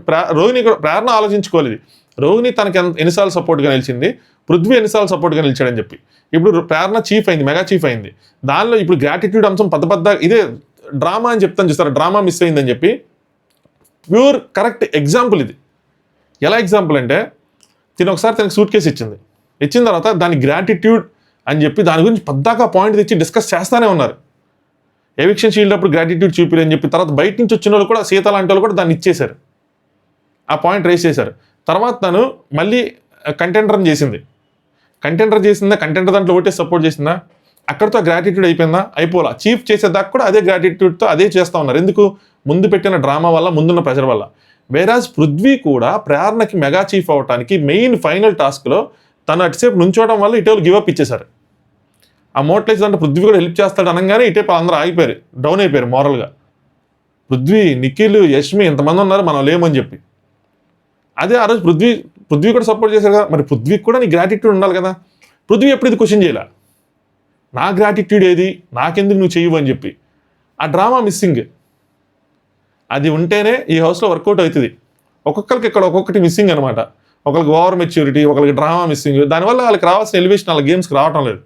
ప్రేరణ ఆలోచించుకోలేదు, రోహిణి తనకి ఎన్నిసార్లు సపోర్ట్గా నిలిచింది, పృథ్వీ ఎన్నిసార్లు సపోర్ట్గా నిలిచాడని చెప్పి. ఇప్పుడు ప్రేరణ చీఫ్ అయింది, మెగా చీఫ్ అయింది, దానిలో ఇప్పుడు గ్రాటిట్యూడ్ అంశం పెద్ద ఇదే డ్రామా అని చెప్తాను చూస్తారా, డ్రామా మిస్ అయిందని చెప్పి ప్యూర్ కరెక్ట్ ఎగ్జాంపుల్ ఇది. ఎలా ఎగ్జాంపుల్ అంటే ఒకసారి తనకి సూట్ కేసు ఇచ్చిన తర్వాత దాని గ్రాటిట్యూడ్ అని చెప్పి దాని గురించి పద్దాకా పాయింట్ తెచ్చి డిస్కస్ చేస్తూనే ఉన్నారు. ఎవిక్షన్ షీల్డ్ అప్పుడు గ్రాటిట్యూడ్ చూపిరని చెప్పి తర్వాత బయట నుంచి వచ్చిన వాళ్ళు కూడా సీత లాంటి వాళ్ళు కూడా దాన్ని ఇచ్చేశారు, ఆ పాయింట్ రేస్ చేశారు. తర్వాత తను మళ్ళీ కంటెండర్ చేసిందా, కంటెండర్ దాంట్లో ఓటే సపోర్ట్ చేసిందా, అక్కడితో గ్రాటిట్యూడ్ అయిపోయిందా, అయిపోలా. చీఫ్ చేసేదాకా కూడా అదే గ్రాటిట్యూడ్తో అదే చేస్తూ ఉన్నారు. ఎందుకు, ముందు పెట్టిన డ్రామా వల్ల, ముందున్న ప్రెషర్ వల్ల. వేరాజ్ పృథ్వీ కూడా ప్రేరణకి మెగా చీఫ్ అవడానికి మెయిన్ ఫైనల్ టాస్క్లో తను అటుసేపు నుంచోవడం వల్ల ఇటీవల గివప్ ఇచ్చేశారు. ఆ మోట్లేజ్ దాంట్లో పృథ్వీ కూడా హెల్ప్ చేస్తాడు అనగానే ఇటే అందరూ ఆగిపోయారు, డౌన్ అయిపోయారు మోరల్గా. పృథ్వీ, నిఖిల్, యష్మి ఇంతమంది ఉన్నారు, మనం లేమని చెప్పి. అదే ఆ రోజు పృథ్వీ కూడా సపోర్ట్ చేశారు కదా, మరి పృథ్వీకి కూడా నీ గ్రాటిట్యూడ్ ఉండాలి కదా. పృథ్వీ ఎప్పుడు ఇది క్వశ్చన్ చేయాల, నా గ్రాటిట్యూడ్ ఏది, నాకెందుకు నువ్వు చెయ్యవు అని చెప్పి. ఆ డ్రామా మిస్సింగ్ అది ఉంటేనే ఈ హౌస్లో వర్కౌట్ అవుతుంది. ఒక్కొక్కరికి ఇక్కడ ఒక్కొక్కటి మిస్సింగ్ అనమాట. ఒకరికి ఓవర్ మెచ్యూరిటీ, ఒకరికి డ్రామా మిస్సింగ్, దానివల్ల వాళ్ళకి రావాల్సిన ఎలివేషన్ వాళ్ళ గేమ్స్కి రావటం లేదు.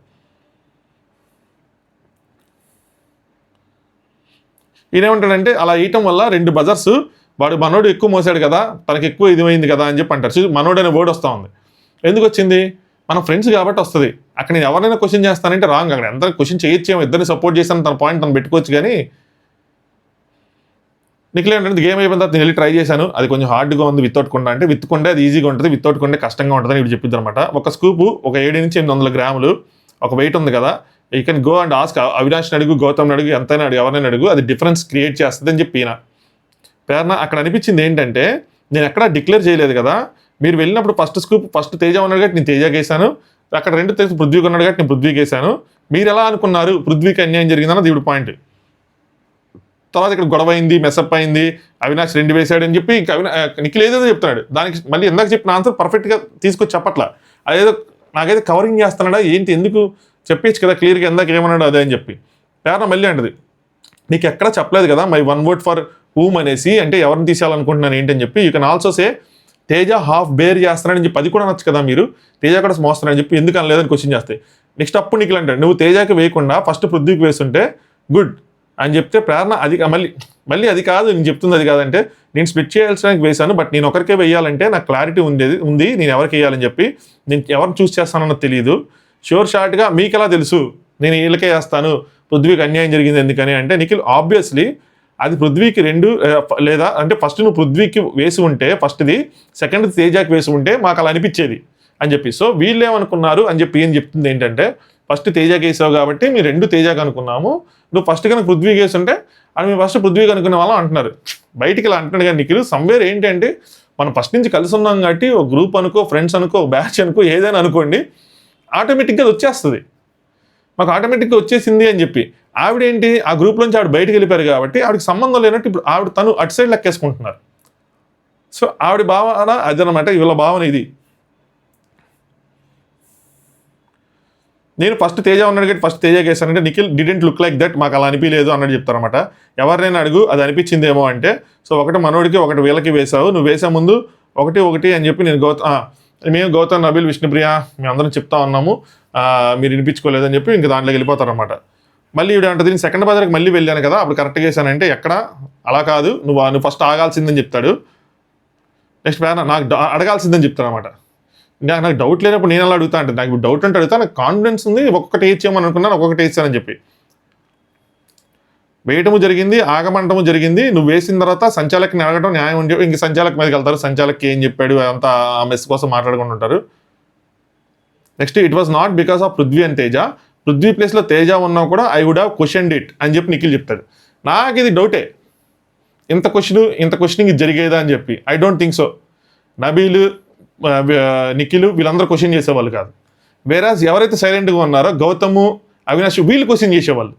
ఈయనేమంటాడంటే అలా వేయటం వల్ల 2 బజర్స్ వాడు మనోడు ఎక్కువ మోసాడు కదా, తనకి ఎక్కువ ఇది అయింది కదా అని చెప్పి అంటారు. సో మనోడు అనే వర్డ్ వస్తూ ఉంది. ఎందుకు వచ్చింది? మన ఫ్రెండ్స్ కాబట్టి వస్తుంది. అక్కడ నేను ఎవరైనా క్వశ్చన్ చేస్తానంటే రాంగ్. అక్కడ ఎంత క్వశ్చన్ చేయొచ్చేమో, ఇద్దరిని సపోర్ట్ చేస్తాను, తన పాయింట్ తను పెట్టుకోవచ్చు. కానీ నిఖిల్ ఏంటంటే గేమ్ అయిపోయిన తర్వాత నేను వెళ్ళి ట్రై చేశాను, అది కొంచెం హార్డ్గా ఉంది వితౌట్ కొండ అంటే. విత్ కొండే అది ఈజీగా ఉంటుంది, వితౌట్ కొండే కష్టంగా ఉంటుంది అని ఇప్పుడు చెప్పిద్ది అనమాట. ఒక స్కూపు ఒక 7 నుంచి 800 గ్రాములు ఒక వెయిట్ ఉంది కదా, you can go and ask అవినాష్ని అడుగు, గౌతమ్ని అడుగు, ఎంతైనా అడుగు, ఎవరైనా అడుగు, అది డిఫరెన్స్ క్రియేట్ చేస్తుంది అని చెప్పిన పేరున. అక్కడ అనిపించింది ఏంటంటే నేను ఎక్కడా డిక్లేర్ చేయలేదు కదా, మీరు వెళ్ళినప్పుడు ఫస్ట్ స్కూప్ ఫస్ట్ తేజ ఉన్నాడు కాబట్టి నేను తేజకి వేసాను, అక్కడ 2 తేజ పృథ్వీకి ఉన్నాడు కాబట్టి నేను పృథ్వీకి వేసాను. మీరు ఎలా అనుకున్నారు పృథ్వీకి అన్యాయం జరిగిందన్నది ఇప్పుడు పాయింట్. తర్వాత ఇక్కడ గొడవ అయింది, మెసప్ అయింది, అవినాష్ 2 వేసాడు అని చెప్పి ఇంకా నిఖిల్ ఏదేదో చెప్తున్నాడు. దానికి మళ్ళీ ఎందాక చెప్పిన ఆన్సర్ పర్ఫెక్ట్గా తీసుకొచ్చి చెప్పట్లా, అదేదో నాకైతే కవరింగ్ చేస్తున్నాడా ఏంటి, ఎందుకు చెప్పేచ్చు కదా క్లియర్గా, ఎందాక ఏమన్నాడు అదే అని చెప్పి. పేరున మళ్ళీ అంటది నీకు ఎక్కడ చెప్పలేదు కదా మై 1 vote ఫర్ హూమ్ అనేసి, అంటే ఎవరిని తీసేయాలనుకుంటున్నాను ఏంటని చెప్పి. You can also say Teja half bear చేస్తున్నాడని చెప్పి, అది కూడా నచ్చు కదా మీరు, తేజ కూడా మోస్తున్నాడని చెప్పి ఎందుకు అనలేదని క్వశ్చన్ చేస్తాయి. నెక్స్ట్ అప్పుడు నిఖిల్ అంటాడు నువ్వు తేజకి వేయకుండా ఫస్ట్ పృథ్వీకి వేస్తుంటే గుడ్ అని చెప్తే ప్రేరణ అది మళ్ళీ అది కాదు నేను చెప్తుంది, అది కాదంటే నేను స్ప్లిట్ చేయాల్సడానికి వేశాను, బట్ నేను ఒకరికే వేయాలంటే నాకు క్లారిటీ ఉంది నేను ఎవరికి వేయాలని చెప్పి, నేను ఎవరిని చూస్ చేస్తానన్నది తెలియదు. షూర్ షార్ట్గా మీకు ఎలా తెలుసు నేను వీళ్ళకే వేస్తాను, పృథ్వీకి అన్యాయం జరిగింది ఎందుకని అంటే నిఖిల్ ఆబ్వియస్లీ అది పృథ్వీకి 2 లేదా అంటే ఫస్ట్ నువ్వు పృథ్వీకి వేసి ఉంటే ఫస్ట్ది, సెకండ్ తేజాకి వేసి ఉంటే మాకు అలా అనిపించేది అని చెప్పి. సో వీళ్ళు ఏమనుకున్నారు అని చెప్పి ఏం చెప్తుంది ఏంటంటే ఫస్ట్ తేజాకి వేసావు కాబట్టి మీరు 2 తేజాకి అనుకున్నాము, నువ్వు ఫస్ట్ కనుక పృథ్వీకి వేసి ఉంటే అది మేము ఫస్ట్ పృథ్వీకి అనుకునే వాళ్ళం అంటున్నారు. బయటికి ఇలా అంటున్నాడు కానీ నిఖిల్ సమ్వేర్ ఏంటంటే మనం ఫస్ట్ నుంచి కలిసి ఉన్నాం కాబట్టి ఒక గ్రూప్ అనుకో, ఫ్రెండ్స్ అనుకో, బ్యాచ్ అనుకో, ఏదైనా అనుకోండి ఆటోమేటిక్గా అది వచ్చేస్తుంది, మాకు ఆటోమేటిక్గా వచ్చేసింది అని చెప్పి. ఆవిడేంటి ఆ గ్రూప్ నుంచి ఆవిడ బయటకు వెళ్ళిపోయారు కాబట్టి ఆవిడకి సంబంధం లేనట్టు ఇప్పుడు ఆవిడ తను అటు సైడ్ లెక్కేసుకుంటున్నారు. సో ఆవిడ భావన అదనమాట, వీళ్ళ భావన ఇది. నేను ఫస్ట్ తేజ ఉన్నాడు కాబట్టి ఫస్ట్ తేజ వేసానంటే Nikhil didn't look like that, మాకు అలా అనిపించలేదు అన్నట్టు చెప్తారనమాట. ఎవరినైనా అడుగు అది అనిపించిందేమో అంటే, సో ఒకటి మనోడికి ఒకటి వీళ్ళకి వేసావు, నువ్వు వేసే ముందు ఒకటి అని చెప్పి నేను మేము గౌతమ్, నబీల్, విష్ణుప్రియ మేము అందరం చెప్తా ఉన్నాము, మీరు వినిపించుకోలేదని చెప్పి ఇంకా దాంట్లోకి వెళ్ళిపోతారనమాట. మళ్ళీ ఇవి అంటే దీన్ని సెకండ్ బజార్కి మళ్ళీ వెళ్ళాను కదా అప్పుడు కరెక్ట్గా వేసానంటే ఎక్కడ అలా కాదు, నువ్వు ఫస్ట్ ఆగాల్సిందని చెప్తాడు. నెక్స్ట్ నాకు అడగాల్సిందని చెప్తారనమాట. నాకు డౌట్ లేనప్పుడు నేను అలా అడుగుతా అంటే, నాకు డౌట్ అంటే అడుగుతా, నాకు కాన్ఫిడెన్స్ ఉంది, ఒక్కొక్కటి వేయమని అనుకున్నాను, ఒక్కొక్కటి వేసానని చెప్పి. వేయటము జరిగింది, ఆగమంటము జరిగింది. నువ్వు వేసిన తర్వాత సంచాలకుని అడగడం న్యాయం అని చెప్పి ఇంక సంచాలక మీదకి వెళ్తారు, సంచాలకి ఏం చెప్పాడు అంతా ఆ మెస్ కోసం మాట్లాడుకుంటూ ఉంటారు. Next it was not because of Prithvi and Teja, Prithvi ప్లేస్లో తేజ ఉన్నా కూడా I would have questioned it అని చెప్పి నిఖిల్ చెప్తాడు. నాకు ఇది డౌటే, ఇంత క్వశ్చనింగ్ ఇది జరిగేదా అని చెప్పి. I don't think so. Nabeel, Nikhil వీళ్ళందరూ క్వశ్చన్ చేసేవాళ్ళు కాదు. వేరాజ్ ఎవరైతే సైలెంట్గా ఉన్నారో గౌతము, అవినాష్ వీళ్ళు క్వశ్చన్ చేసేవాళ్ళు.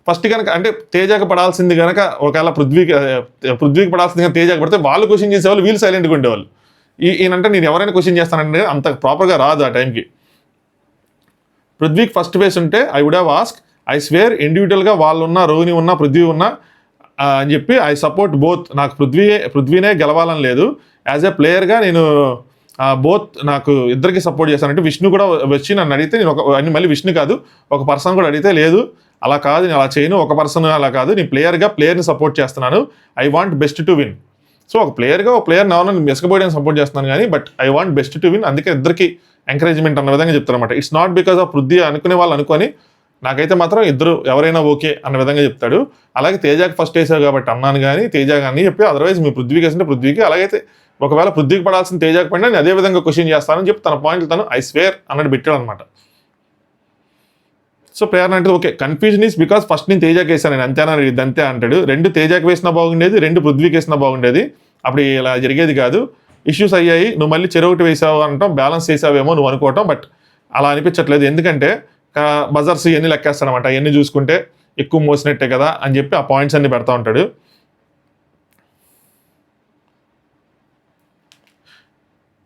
ఫస్ట్ కనుక అంటే తేజాకి పడాల్సింది కనుక ఒకవేళ పృథ్వీకి పడాల్సింది కనుక తేజాకి పడితే వాళ్ళు క్వశ్చన్ చేసేవాళ్ళు, వీళ్ళు సైలెంట్గా ఉండేవాళ్ళు. ఈయనంటే నేను ఎవరైనా క్వశ్చన్ చేస్తానంటే అంత ప్రాపర్గా రాదు ఆ టైంకి. పృథ్వీకి ఫస్ట్ వేసి ఉంటే I would have ask, I swear ఇండివిజువల్గా వాళ్ళు ఉన్నా, రోహిణి ఉన్నా, పృథ్వీ ఉన్నా అని చెప్పి ఐ సపోర్ట్ బోత్, నాకు పృథ్వీనే గెలవాలని లేదు, యాజ్ ఏ ప్లేయర్గా నేను బోత్ నాకు ఇద్దరికి సపోర్ట్ చేస్తానంటే. విష్ణు కూడా వచ్చి నన్ను అడిగితే నేను మళ్ళీ విష్ణు కాదు ఒక పర్సన్ కూడా అడిగితే లేదు అలా కాదు నేను అలా చేయను, ఒక పర్సన్ అలా కాదు, నేను ప్లేయర్ని సపోర్ట్ చేస్తున్నాను, I want best to win. So ఒక ప్లేయర్ని ఎవరైనా మెసకపోయడానికి సపోర్ట్ చేస్తున్నాను కానీ but I want best to win, అందుకే ఇద్దరికి ఎంకరేజ్మెంట్ అన్న విధంగా చెప్తారనమాట. It's not because of Prithvi అనుకునే వాళ్ళు అనుకొని, నాకైతే మాత్రం ఇద్దరు ఎవరైనా ఓకే అన్న విధంగా చెప్తాడు. అలాగే తేజాకి ఫస్ట్ వేసావు కాబట్టి అన్నాను కానీ తేజ కానీ చెప్పి, అదర్వైజ్ మీ పృథ్వీకి వేసింటే పృథ్వీకి, అలాగైతే ఒకవేళ పృథ్వీకి పడాల్సిన తేజాకి పడినా నేను అదే విధంగా క్వశ్చన్ చేస్తానని చెప్పి తన పాయింట్లు తను ఐ స్వేర్ అన్నట్టు పెట్టాడు అనమాట. సో ప్రేరణ అంటే okay confusion is because first నేను తేజాకి వేసాను నేను అంతేనా అంతే అంటాడు. 2 తేజాకి వేసినా బాగుండేది, 2 పృథ్వీకి వేసినా బాగుండేది, అప్పుడు ఇలా జరిగేది కాదు. ఇష్యూస్ అయ్యాయి, నువ్వు మళ్ళీ చెరొకటి వేసావు అనటం, బ్యాలెన్స్ చేసావేమో నువ్వు అనుకోవటం, బట్ అలా అనిపించట్లేదు. ఎందుకంటే బజర్స్ ఇవన్నీ లెక్కేస్తాడనమాట, ఇవన్నీ చూసుకుంటే ఎక్కువ మోసినట్టే కదా అని చెప్పి ఆ పాయింట్స్ అన్ని పెడతా ఉంటాడు.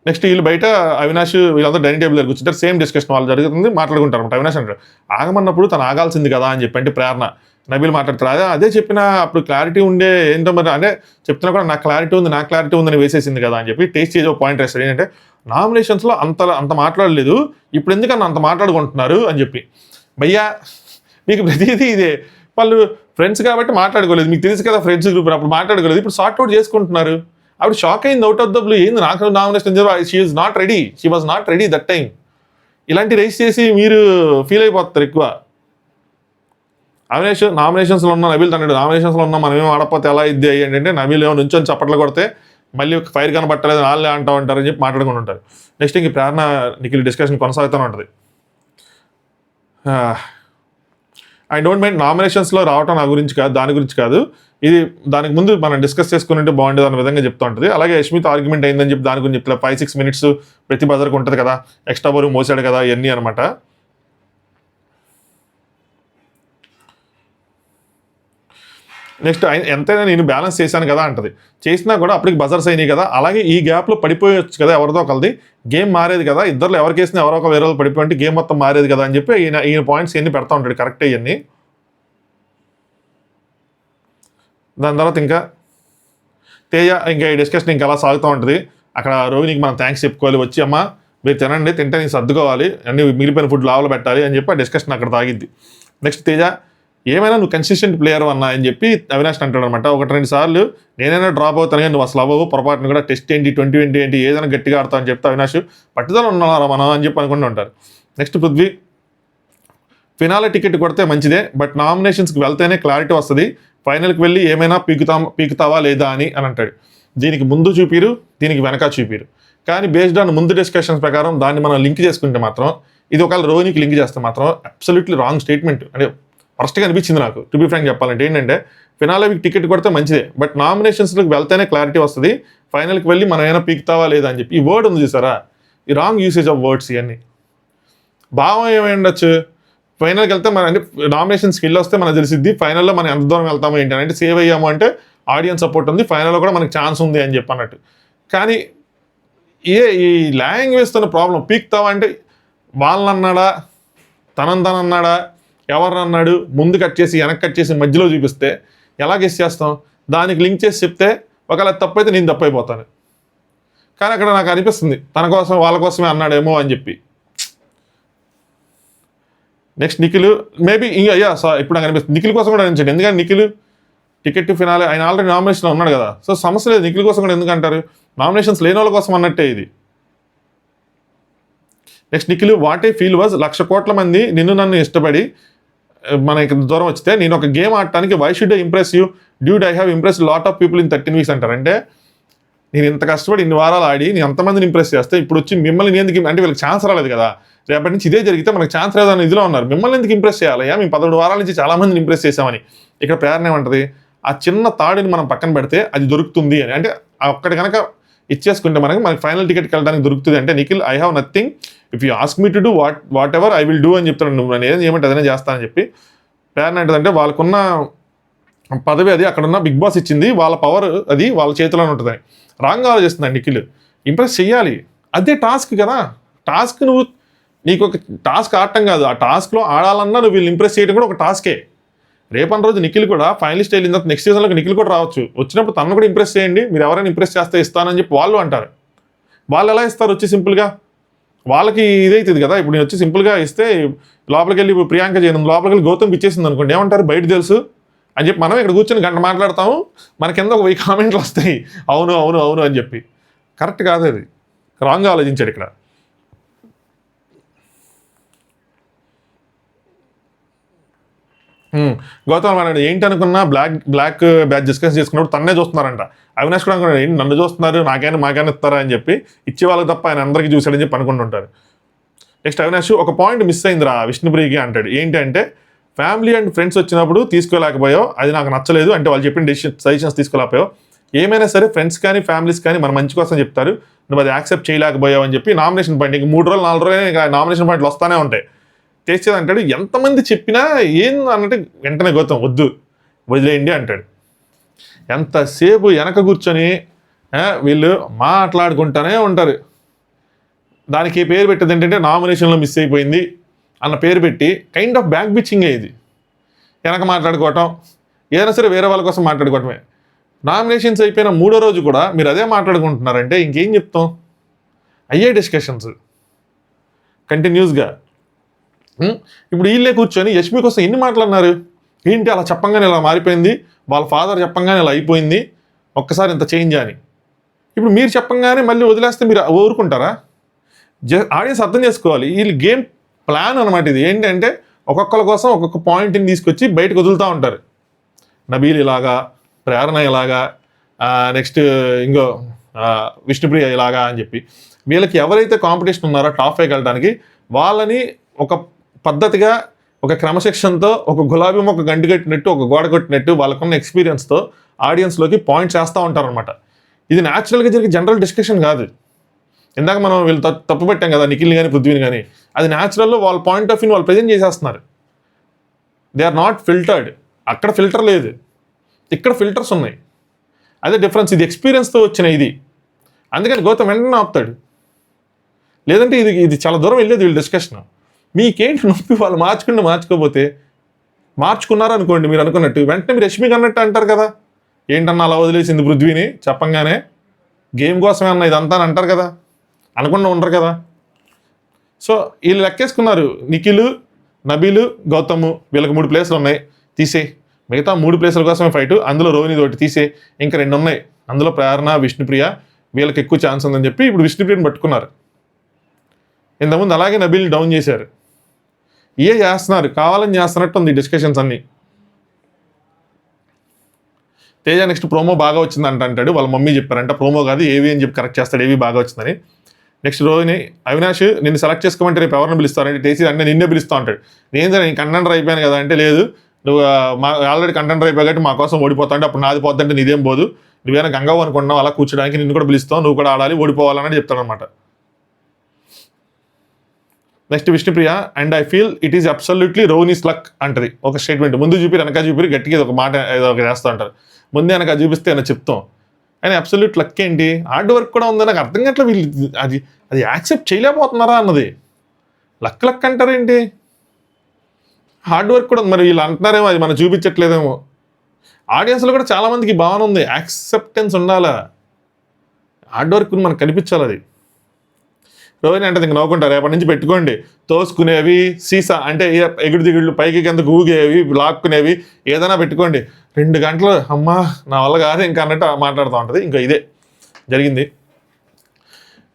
నెక్స్ట్ వీళ్ళు బయట అవినాష్ వీళ్ళంతా డైనింగ్ టేబుల్ దగ్గర కూర్చుంటారు, సేమ్ డిస్కషన్ వాళ్ళు జరుగుతుంది, మాట్లాడుకుంటారు అనమాట. అవినాష్ అంటారు ఆగమన్నప్పుడు తను ఆగాల్సింది కదా అని చెప్పి, అంటే ప్రేరణ నబీల్ మాట్లాడతారు, అదే చెప్పినా అప్పుడు క్లారిటీ ఉండే ఏంటో మరి అంటే చెప్తున్నా కూడా నాకు క్లారిటీ ఉందని వేసేసింది కదా అని చెప్పి టేస్ట్ చేసే పాయింట్ వేస్తాడు. ఏంటంటే నామినేషన్స్లో అంత మాట్లాడలేదు, ఇప్పుడు ఎందుకన్నా అంత మాట్లాడుకుంటున్నారు అని చెప్పి. భయ్యా మీకు ప్రతిదీ ఇదే, వాళ్ళు ఫ్రెండ్స్ కాబట్టి మాట్లాడుకోలేదు, మీకు తెలుసు కదా ఫ్రెండ్స్ గ్రూప్ అప్పుడు మాట్లాడుకోలేదు, ఇప్పుడు సార్ట్ అవుట్ చేసుకుంటున్నారు. అప్పుడు షాక్ అయింది అవుట్ ఆఫ్ ద బ్లూ, ఏంది నాకు nomination, she is not ready, she was not ready that time. ఇలాంటి రైస్ చేసి మీరు ఫీల్ అయిపోతారు ఎక్కువ. నామినేషన్స్లో ఉన్న నబీల్ తన్నాడు, నామినేషన్స్లో ఉన్న మనం ఏం ఆడకపోతే ఎలా ఇది ఏంటంటే నబీల్ ఏమో నుంచొని చప్పట్లు కొడితే మళ్ళీ ఒక ఫైర్ కనబట్టలేదు వాళ్ళే అంటూ ఉంటారని చెప్పి మాట్లాడుకుంటూ ఉంటారు. నెక్స్ట్ ఇంక ప్రేరణ నిఖిల్ డిస్కషన్ కొనసాగుతూనే ఉంటుంది. ఐ డోంట్ మైండ్ నామినేషన్స్లో రావటం నా గురించి కాదు, దాని గురించి కాదు, ఇది దానికి ముందు మనం డిస్కస్ చేసుకుని బాగుండేది అన్న విధంగా చెప్తూ ఉంటుంది. అలాగే యష్మిత్ ఆర్గ్యుమెంట్ అయిందని చెప్పి దాని గురించి చెప్తా 5-6 minutes ప్రతి బజర్కి ఉంటుంది కదా, ఎక్స్ట్రా బరువు మోసాడు కదా ఇవన్నీ అనమాట. నెక్స్ట్ ఎంతైనా నేను బ్యాలెన్స్ చేశాను కదా అంటది, చేసినా కూడా అప్పటికి బజర్స్ అయినాయి కదా, అలాగే ఈ గ్యాప్లో పడిపోయొచ్చు కదా ఎవరిదో ఒకరిది, గేమ్ మారేది కదా, ఇద్దరు ఎవరికి వేసినా ఎవరో ఒక వేరే పడిపోయి గేమ్ మొత్తం మారేది కదా అని చెప్పి ఈయన పాయింట్స్ ఎన్ని పెడతా ఉంటాడు, కరెక్టే ఇవన్నీ. దాని తర్వాత ఇంకా తేజ ఇంకా ఈ డిస్కషన్ ఇంకా అలా సాగుతూ ఉంటుంది. అక్కడ రోహిణికి మనం థ్యాంక్స్ చెప్పుకోవాలి, వచ్చి అమ్మ మీరు తినండి, తింటే నీకు సర్దుకోవాలి, అన్ని మిగిలిపోయిన ఫుడ్ లావలో పెట్టాలి అని చెప్పి ఆ డిస్కషన్ అక్కడ తాగిద్ది. నెక్స్ట్ తేజ ఏమైనా నువ్వు కన్సిస్టెంట్ ప్లేయర్ అన్నా అని చెప్పి అవినాష్ అంటాడు అనమాట. 1-2 సార్లు నేనైనా డ్రాప్ అవుతాను కానీ నువ్వు అసలు అవ్వవు, పొరపాటును కూడా టెస్ట్ ఏంటి 2020 ఏంటి ఏదైనా గట్టిగా ఆడతావు అని చెప్తే అవినాష్ పట్టుదల ఉన్నారా మనం అని చెప్పి అనుకుంటూ ఉంటారు. నెక్స్ట్ పృథ్వీ ఫినాలే టికెట్ కొడితే మంచిదే, బట్ నామినేషన్స్కి వెళ్తేనే క్లారిటీ వస్తుంది, ఫైనల్కి వెళ్ళి ఏమైనా పీకుతావా లేదా అని అంటాడు. దీనికి ముందు చూపిరు, దీనికి వెనక చూపిరు, కానీ బేస్డ్ ఆన్ ముందు డిస్కషన్స్ ప్రకారం దాన్ని మనం లింక్ చేసుకుంటే మాత్రం, ఇది ఒకవేళ రోహిణికి లింక్ చేస్తే మాత్రం అబ్సల్యూట్లీ రాంగ్ స్టేట్మెంట్. అంటే ఫస్ట్గా అనిపించింది నాకు, టు బి ఫ్రాంక్ చెప్పాలంటే ఏంటంటే ఫినాలేకి టికెట్ కొడితే మంచిదే, బట్ నామినేషన్స్లోకి వెళ్తేనే క్లారిటీ వస్తుంది, ఫైనల్కి వెళ్ళి మనం ఏమైనా పీకుతావా లేదా అని చెప్పి ఈ వర్డ్ ఉంది చూసారా, ఈ రాంగ్ యూసేజ్ ఆఫ్ వర్డ్స్ ఇవన్నీ. భావం ఏమై ఉండొచ్చు, ఫైనల్కి వెళ్తే మన అంటే నామినేషన్స్కి వెళ్ళి వస్తే మనకు తెలిసిద్ది ఫైనల్లో మనం ఎంత దూరం వెళ్తామో ఏంటి అంటే సేవ్ అయ్యాము అంటే ఆడియన్స్ సపోర్ట్ ఉంది, ఫైనల్లో కూడా మనకి ఛాన్స్ ఉంది అని చెప్పి అన్నట్టు. కానీ ఈ లాంగ్వేజ్తో ప్రాబ్లం, పీక్తావా అంటే వాళ్ళన్నాడా తనన్నాడా ఎవరినన్నాడు, ముందు కట్ చేసి వెనక్కి కట్ చేసి మధ్యలో చూపిస్తే ఎలా గెస్ చేస్తాం, దానికి లింక్ చేసి చెప్తే ఒకవేళ తప్పైతే నేను తప్పైపోతాను. కానీ అక్కడ నాకు అనిపిస్తుంది తన కోసం వాళ్ళ కోసమే అన్నాడేమో అని చెప్పి. నెక్స్ట్ నిఖిల్ మేబీ ఇంకా ఇప్పుడు నాకు అనిపిస్తుంది నిఖిల్ కోసం కూడా అనిపించండి, ఎందుకంటే నిఖిల్ టికెట్ ఫినాలే ఆయన ఆల్రెడీ నామినేషన్లో ఉన్నాడు కదా, సో సమస్య లేదు, నిఖిల్ కోసం కూడా ఎందుకంటారు, నామినేషన్స్ లేని వాళ్ళ కోసం అన్నట్టే ఇది. Next Nikhil what a feel was 1,00,000 కోట్ల మంది నిన్ను నన్ను ఇష్టపడి మనకి దూరం వచ్చితే నేను ఒక గేమ్ ఆడటానికి why should I impress you dude I have impress lot of people in 13 weeks అంటారు. అంటే నేను ఇంత కష్టపడి ఇన్ని వారాలు ఆడి నేను ఎంతమందిని ఇంప్రెస్ చేస్తే ఇప్పుడు వచ్చి మిమ్మల్ని ఎందుకు అంటే వీళ్ళకి ఛాన్స్ రాలేదు కదా, రేపటి నుంచి ఇదే జరిగితే మనకు ఛాన్స్ రాదని ఇదిలో ఉన్నారు, మిమ్మల్ని ఎందుకు ఇంప్రెస్ చేయాలయ్యా, మేము 11 వారాల నుంచి చాలా మందిని ఇంప్రెస్ చేసామని. ఇక్కడ ప్రేరణ ఏమంటది, ఆ చిన్న తాడుని మనం పక్కన పెడితే అది దొరుకుతుంది అని, అంటే ఒక్కటి కనుక ఇచ్చేసుకుంటే మనకి ఫైనల్ టికెట్కి వెళ్ళడానికి దొరుకుతుంది. అంటే Nikhil I have nothing, if you ask me to do what ever I will do అని చెప్తాను, నువ్వు నేను ఏం చేయమంటే అదనే చేస్తానని చెప్పి. ప్రేరణ ఏంటంటే వాళ్ళకున్న పదవి అది, అక్కడున్న బిగ్ బాస్ ఇచ్చింది, వాళ్ళ పవర్ అది వాళ్ళ చేతిలోనే ఉంటుంది. రాంగ్ ఆలోచిస్తుంది నిఖిల్, ఇంప్రెస్ చెయ్యాలి, అదే టాస్క్ కదా, టాస్క్ నువ్వు నీకు ఒక టాస్క్ ఆడటం కాదు, ఆ టాస్క్లో ఆడాలన్నా నువ్వు వీళ్ళు ఇంప్రెస్ చేయడం కూడా ఒక టాస్కే. రేపటి రోజు నిఖిల్ కూడా ఫైనలిస్ట్ వెళ్ళిన తర్వాత నెక్స్ట్ సీజన్లోకి నిఖిల్ కూడా రావచ్చు, వచ్చినప్పుడు తను కూడా ఇంప్రెస్ చేయండి, మీరు ఎవరైనా ఇంప్రెస్ చేస్తే ఇస్తానని చెప్పి వాళ్ళు అంటారు. వాళ్ళు ఎలా ఇస్తారు వచ్చి సింపుల్గా, వాళ్ళకి ఇదైతుంది కదా, ఇప్పుడు నేను వచ్చి సింపుల్గా ఇస్తే లోపలికి వెళ్ళి ప్రియాంక చేయను లోపలికి వెళ్ళి గౌతమ్కి ఇచ్చేసింది అనుకోండి, ఏమంటారు బయట తెలుసు అని చెప్పి మనం ఇక్కడ కూర్చొని గంట మాట్లాడతాము, మన కింద ఒక 1000 కామెంట్లు వస్తాయి అవును అవును అవును అని చెప్పి. కరెక్ట్ కాదు, అది రాంగ్గా ఆలోచించాడు ఇక్కడ. గౌతమ్ అన్నాడు ఏంటి అనుకున్నా బ్లాక్ బ్యాచ్ డిస్కస్ చేసుకున్నప్పుడు తన్నే చూస్తున్నారంట, అవినాష్ కూడా అనుకున్నాడు ఏంటి నన్ను చూస్తున్నారు మాకైనా ఇస్తారా అని చెప్పి, ఇచ్చే వాళ్ళకి తప్ప ఆయన అందరికీ చూశాడని చెప్పి అనుకుంటుంటారు. నెక్స్ట్ అవినాష్ ఒక పాయింట్ మిస్ అయిందిరా విష్ణుప్రియకి అంటాడు, ఏంటి అంటే ఫ్యామిలీ అండ్ ఫ్రెండ్స్ వచ్చినప్పుడు తీసుకోలేకపోయావు, అది నాకు నచ్చలేదు, అంటే వాళ్ళు చెప్పిన సజెషన్స్ తీసుకోలేకపోయావు, ఏమైనా సరే ఫ్రెండ్స్ కానీ ఫ్యామిలీస్ కానీ మన మంచి కోసం చెప్తారు, నువ్వు అది యాక్సెప్ట్ చేయలేకపోయావు అని చెప్పి నామినేషన్ పాయింట్ ఇంక 3 రోజులు 4 రోజులు నామినేషన్ పాయింట్లు వస్తూనే ఉంటాయి. తెచ్చేది అంటాడు, ఎంతమంది చెప్పినా ఏం అన్నట్టు వెంటనే గౌతమ్ వద్దు వదిలేయండి అంటాడు. ఎంతసేపు వెనక కూర్చొని వీళ్ళు మాట్లాడుకుంటూనే ఉంటారు. దానికి పేరు పెట్టేది ఏంటంటే నామినేషన్లో మిస్ అయిపోయింది అన్న పేరు పెట్టి కైండ్ ఆఫ్ బ్యాక్ బిచ్చింగే ఇది, వెనక మాట్లాడుకోవటం, ఏదైనా సరే వేరే వాళ్ళ కోసం మాట్లాడుకోవటమే. నామినేషన్స్ అయిపోయిన 3వ రోజు కూడా మీరు అదే మాట్లాడుకుంటున్నారంటే ఇంకేం చెప్తాం, అయ్యే డిస్కషన్స్ కంటిన్యూస్గా. ఇప్పుడు వీళ్ళే కూర్చొని యష్మి కోసం ఎన్ని మాట్లాడినారు, ఏంటి అలా చెప్పంగానే ఇలా మారిపోయింది, వాళ్ళ ఫాదర్ చెప్పంగానే ఇలా అయిపోయింది, ఒక్కసారి ఇంత చేంజ్ అని. ఇప్పుడు మీరు చెప్పంగానే మళ్ళీ వదిలేస్తే మీరు ఊరుకుంటారా? ఆడియన్స్ అర్థం చేసుకోవాలి, వీళ్ళు గేమ్ ప్లాన్ అనమాట ఇది. ఏంటంటే ఒక్కొక్కరి కోసం ఒక్కొక్క పాయింట్ని తీసుకొచ్చి బయటకు వదులుతూ ఉంటారు. నబీల్ ఇలాగా, ప్రేరణ ఇలాగా, నెక్స్ట్ ఇంకో విష్ణుప్రియ ఇలాగా అని చెప్పి వీళ్ళకి ఎవరైతే కాంపిటీషన్ ఉన్నారో టాప్ 5 వెళ్ళడానికి వాళ్ళని ఒక పద్ధతిగా ఒక క్రమశిక్షణతో ఒక గులాబీ మొక్క గంటి కట్టినట్టు ఒక గోడ కొట్టినట్టు వాళ్ళకున్న ఎక్స్పీరియన్స్తో ఆడియన్స్లోకి పాయింట్స్ వేస్తూ ఉంటారనమాట. ఇది న్యాచురల్గా జరిగే జనరల్ డిస్కషన్ కాదు. ఇందాక మనం వీళ్ళు తప్పు పెట్టాం కదా నిఖిల్ని కానీ పృథ్వీని కానీ, అది న్యాచురల్లో వాళ్ళ పాయింట్ ఆఫ్ వ్యూ వాళ్ళు ప్రజెంట్ చేసేస్తున్నారు. They are not filtered. అక్కడ ఫిల్టర్ లేదు, ఇక్కడ ఫిల్టర్స్ ఉన్నాయి. అదే డిఫరెన్స్. ఇది ఎక్స్పీరియన్స్తో వచ్చిన ఇది. అందుకని గౌతమ్ వెంటనే ఆపుతాడు. లేదంటే ఇది చాలా దూరం వెళ్ళేది వీళ్ళ డిస్కషన్. మీకేంటి నొప్పి, వాళ్ళు మార్చుకోకపోతే మార్చుకున్నారనుకోండి మీరు అనుకున్నట్టు, వెంటనే మీరు రష్మికి అన్నట్టు అంటారు కదా, ఏంటన్నా అలా వదిలేసింది పృథ్వీని చెప్పంగానే, గేమ్ కోసమే అన్న ఇదంతా అని అంటారు కదా, అనకుండా ఉండరు కదా. సో వీళ్ళు లెక్కేసుకున్నారు, నిఖిల్, నబీలు, గౌతమ్ వీళ్ళకి 3 ప్లేసులు ఉన్నాయి, తీసే. మిగతా 3 ప్లేసుల కోసమే ఫైట్. అందులో రోహిణి తోటి తీసే, ఇంకా 2 ఉన్నాయి, అందులో ప్రేరణ, విష్ణుప్రియ, వీళ్ళకి ఎక్కువ ఛాన్స్ ఉందని చెప్పి ఇప్పుడు విష్ణుప్రియని పట్టుకున్నారు. ఇంతకుముందు అలాగే నబీల్ని డౌన్ చేశారు. చేస్తున్నారు, కావాలని చేస్తున్నట్టు ఉంది డిస్కషన్స్ అన్నీ. తేజ నెక్స్ట్ ప్రోమో బాగా వచ్చిందంట అంటాడు, వాళ్ళ మమ్మీ చెప్పారంట. ప్రోమో కాదు ఏవి అని చెప్పి కరెక్ట్ చేస్తాడు, ఏవి బాగా వచ్చిందని. నెక్స్ట్ రోహిణి, అవినాష్ నిన్ను సెలెక్ట్ చేసుకోమంటే రేపు ఎవరిని పిలుస్తారంటే టేసీ అంటే నిన్నే పిలుస్తూ ఉంటాడు. నేను కంటెండర్ అయిపోయాను కదా అంటే, లేదు నువ్వు ఆల్రెడీ కంటెండర్ అయిపోయి కాబట్టి మా కోసం ఓడిపోతా అంటే, అప్పుడు నాది పోద్దంటే నీదేం పోదు, నువ్వేనా గంగవ్వ అనుకుంటున్నావు అలా కూర్చోడానికి, నిన్ను కూడా పిలుస్తావు, నువ్వు కూడా ఆడాలి, ఓడిపోవాలని చెప్తాడనమాట. Next Vishnupriya, and I feel it is absolutely Rohini's luck అంటది ఒక స్టేట్మెంట్. ముందు చూపి వెనక చూపి గట్టిగా ఒక మాట ఏదో ఒక చేస్తూ ఉంటారు. ముందే వెనక చూపిస్తే అని చెప్తాం, కానీ అబ్సల్యూట్ లక్ ఏంటి, హార్డ్ వర్క్ కూడా ఉంది. నాకు అర్థం కావట్లేదు వీళ్ళు అది యాక్సెప్ట్ చేయలేకపోతున్నారా అన్నది. లక్ అంటారేంటి, హార్డ్ వర్క్ కూడా మరి వీళ్ళు అంటున్నారేమో, అది మనం చూపించట్లేదేమో. ఆడియన్స్లో కూడా చాలామందికి భావన ఉంది, యాక్సెప్టెన్స్ ఉండాలా, హార్డ్ వర్క్ మనకు కనిపించాలి. అది రోహిణి అంటే ఇంక నవ్వుకుంటారు, రేపటి నుంచి పెట్టుకోండి, తోసుకునేవి, సీసా అంటే ఎగుడు దిగుళ్ళు పైకి కిందకు ఊగేవి, లాక్కునేవి ఏదైనా పెట్టుకోండి. 2 గంటలు అమ్మా నా వల్ల కాదు ఇంకా అన్నట్టు మాట్లాడుతూ ఉంటుంది. ఇంకా ఇదే జరిగింది.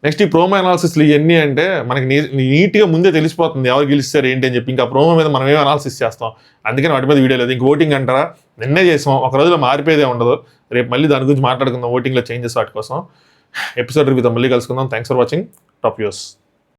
నెక్స్ట్ ఈ ప్రోమో అనాలిసిస్లు ఇవన్నీ అంటే మనకి నీట్గా ముందే తెలిసిపోతుంది ఎవరు గెలుస్తారు ఏంటి అని చెప్పి. ఇంకా ప్రోమో మీద మనం ఏం అనాలిసిస్ చేస్తాం, అందుకని వాటి మీద వీడియో లేదు. ఇంక ఓటింగ్ అంటారా, నిన్నే చేసాం, ఒక రోజులో మారిపోయేదే ఉండదు. రేపు మళ్ళీ దాని గురించి మాట్లాడుకుందాం, ఓటింగ్లో చేంజెస్ వాటి కోసం. ఎపిసోడ్ రివ్యూతో మళ్ళీ కలుసుకుందాం. Thanks for watching top views.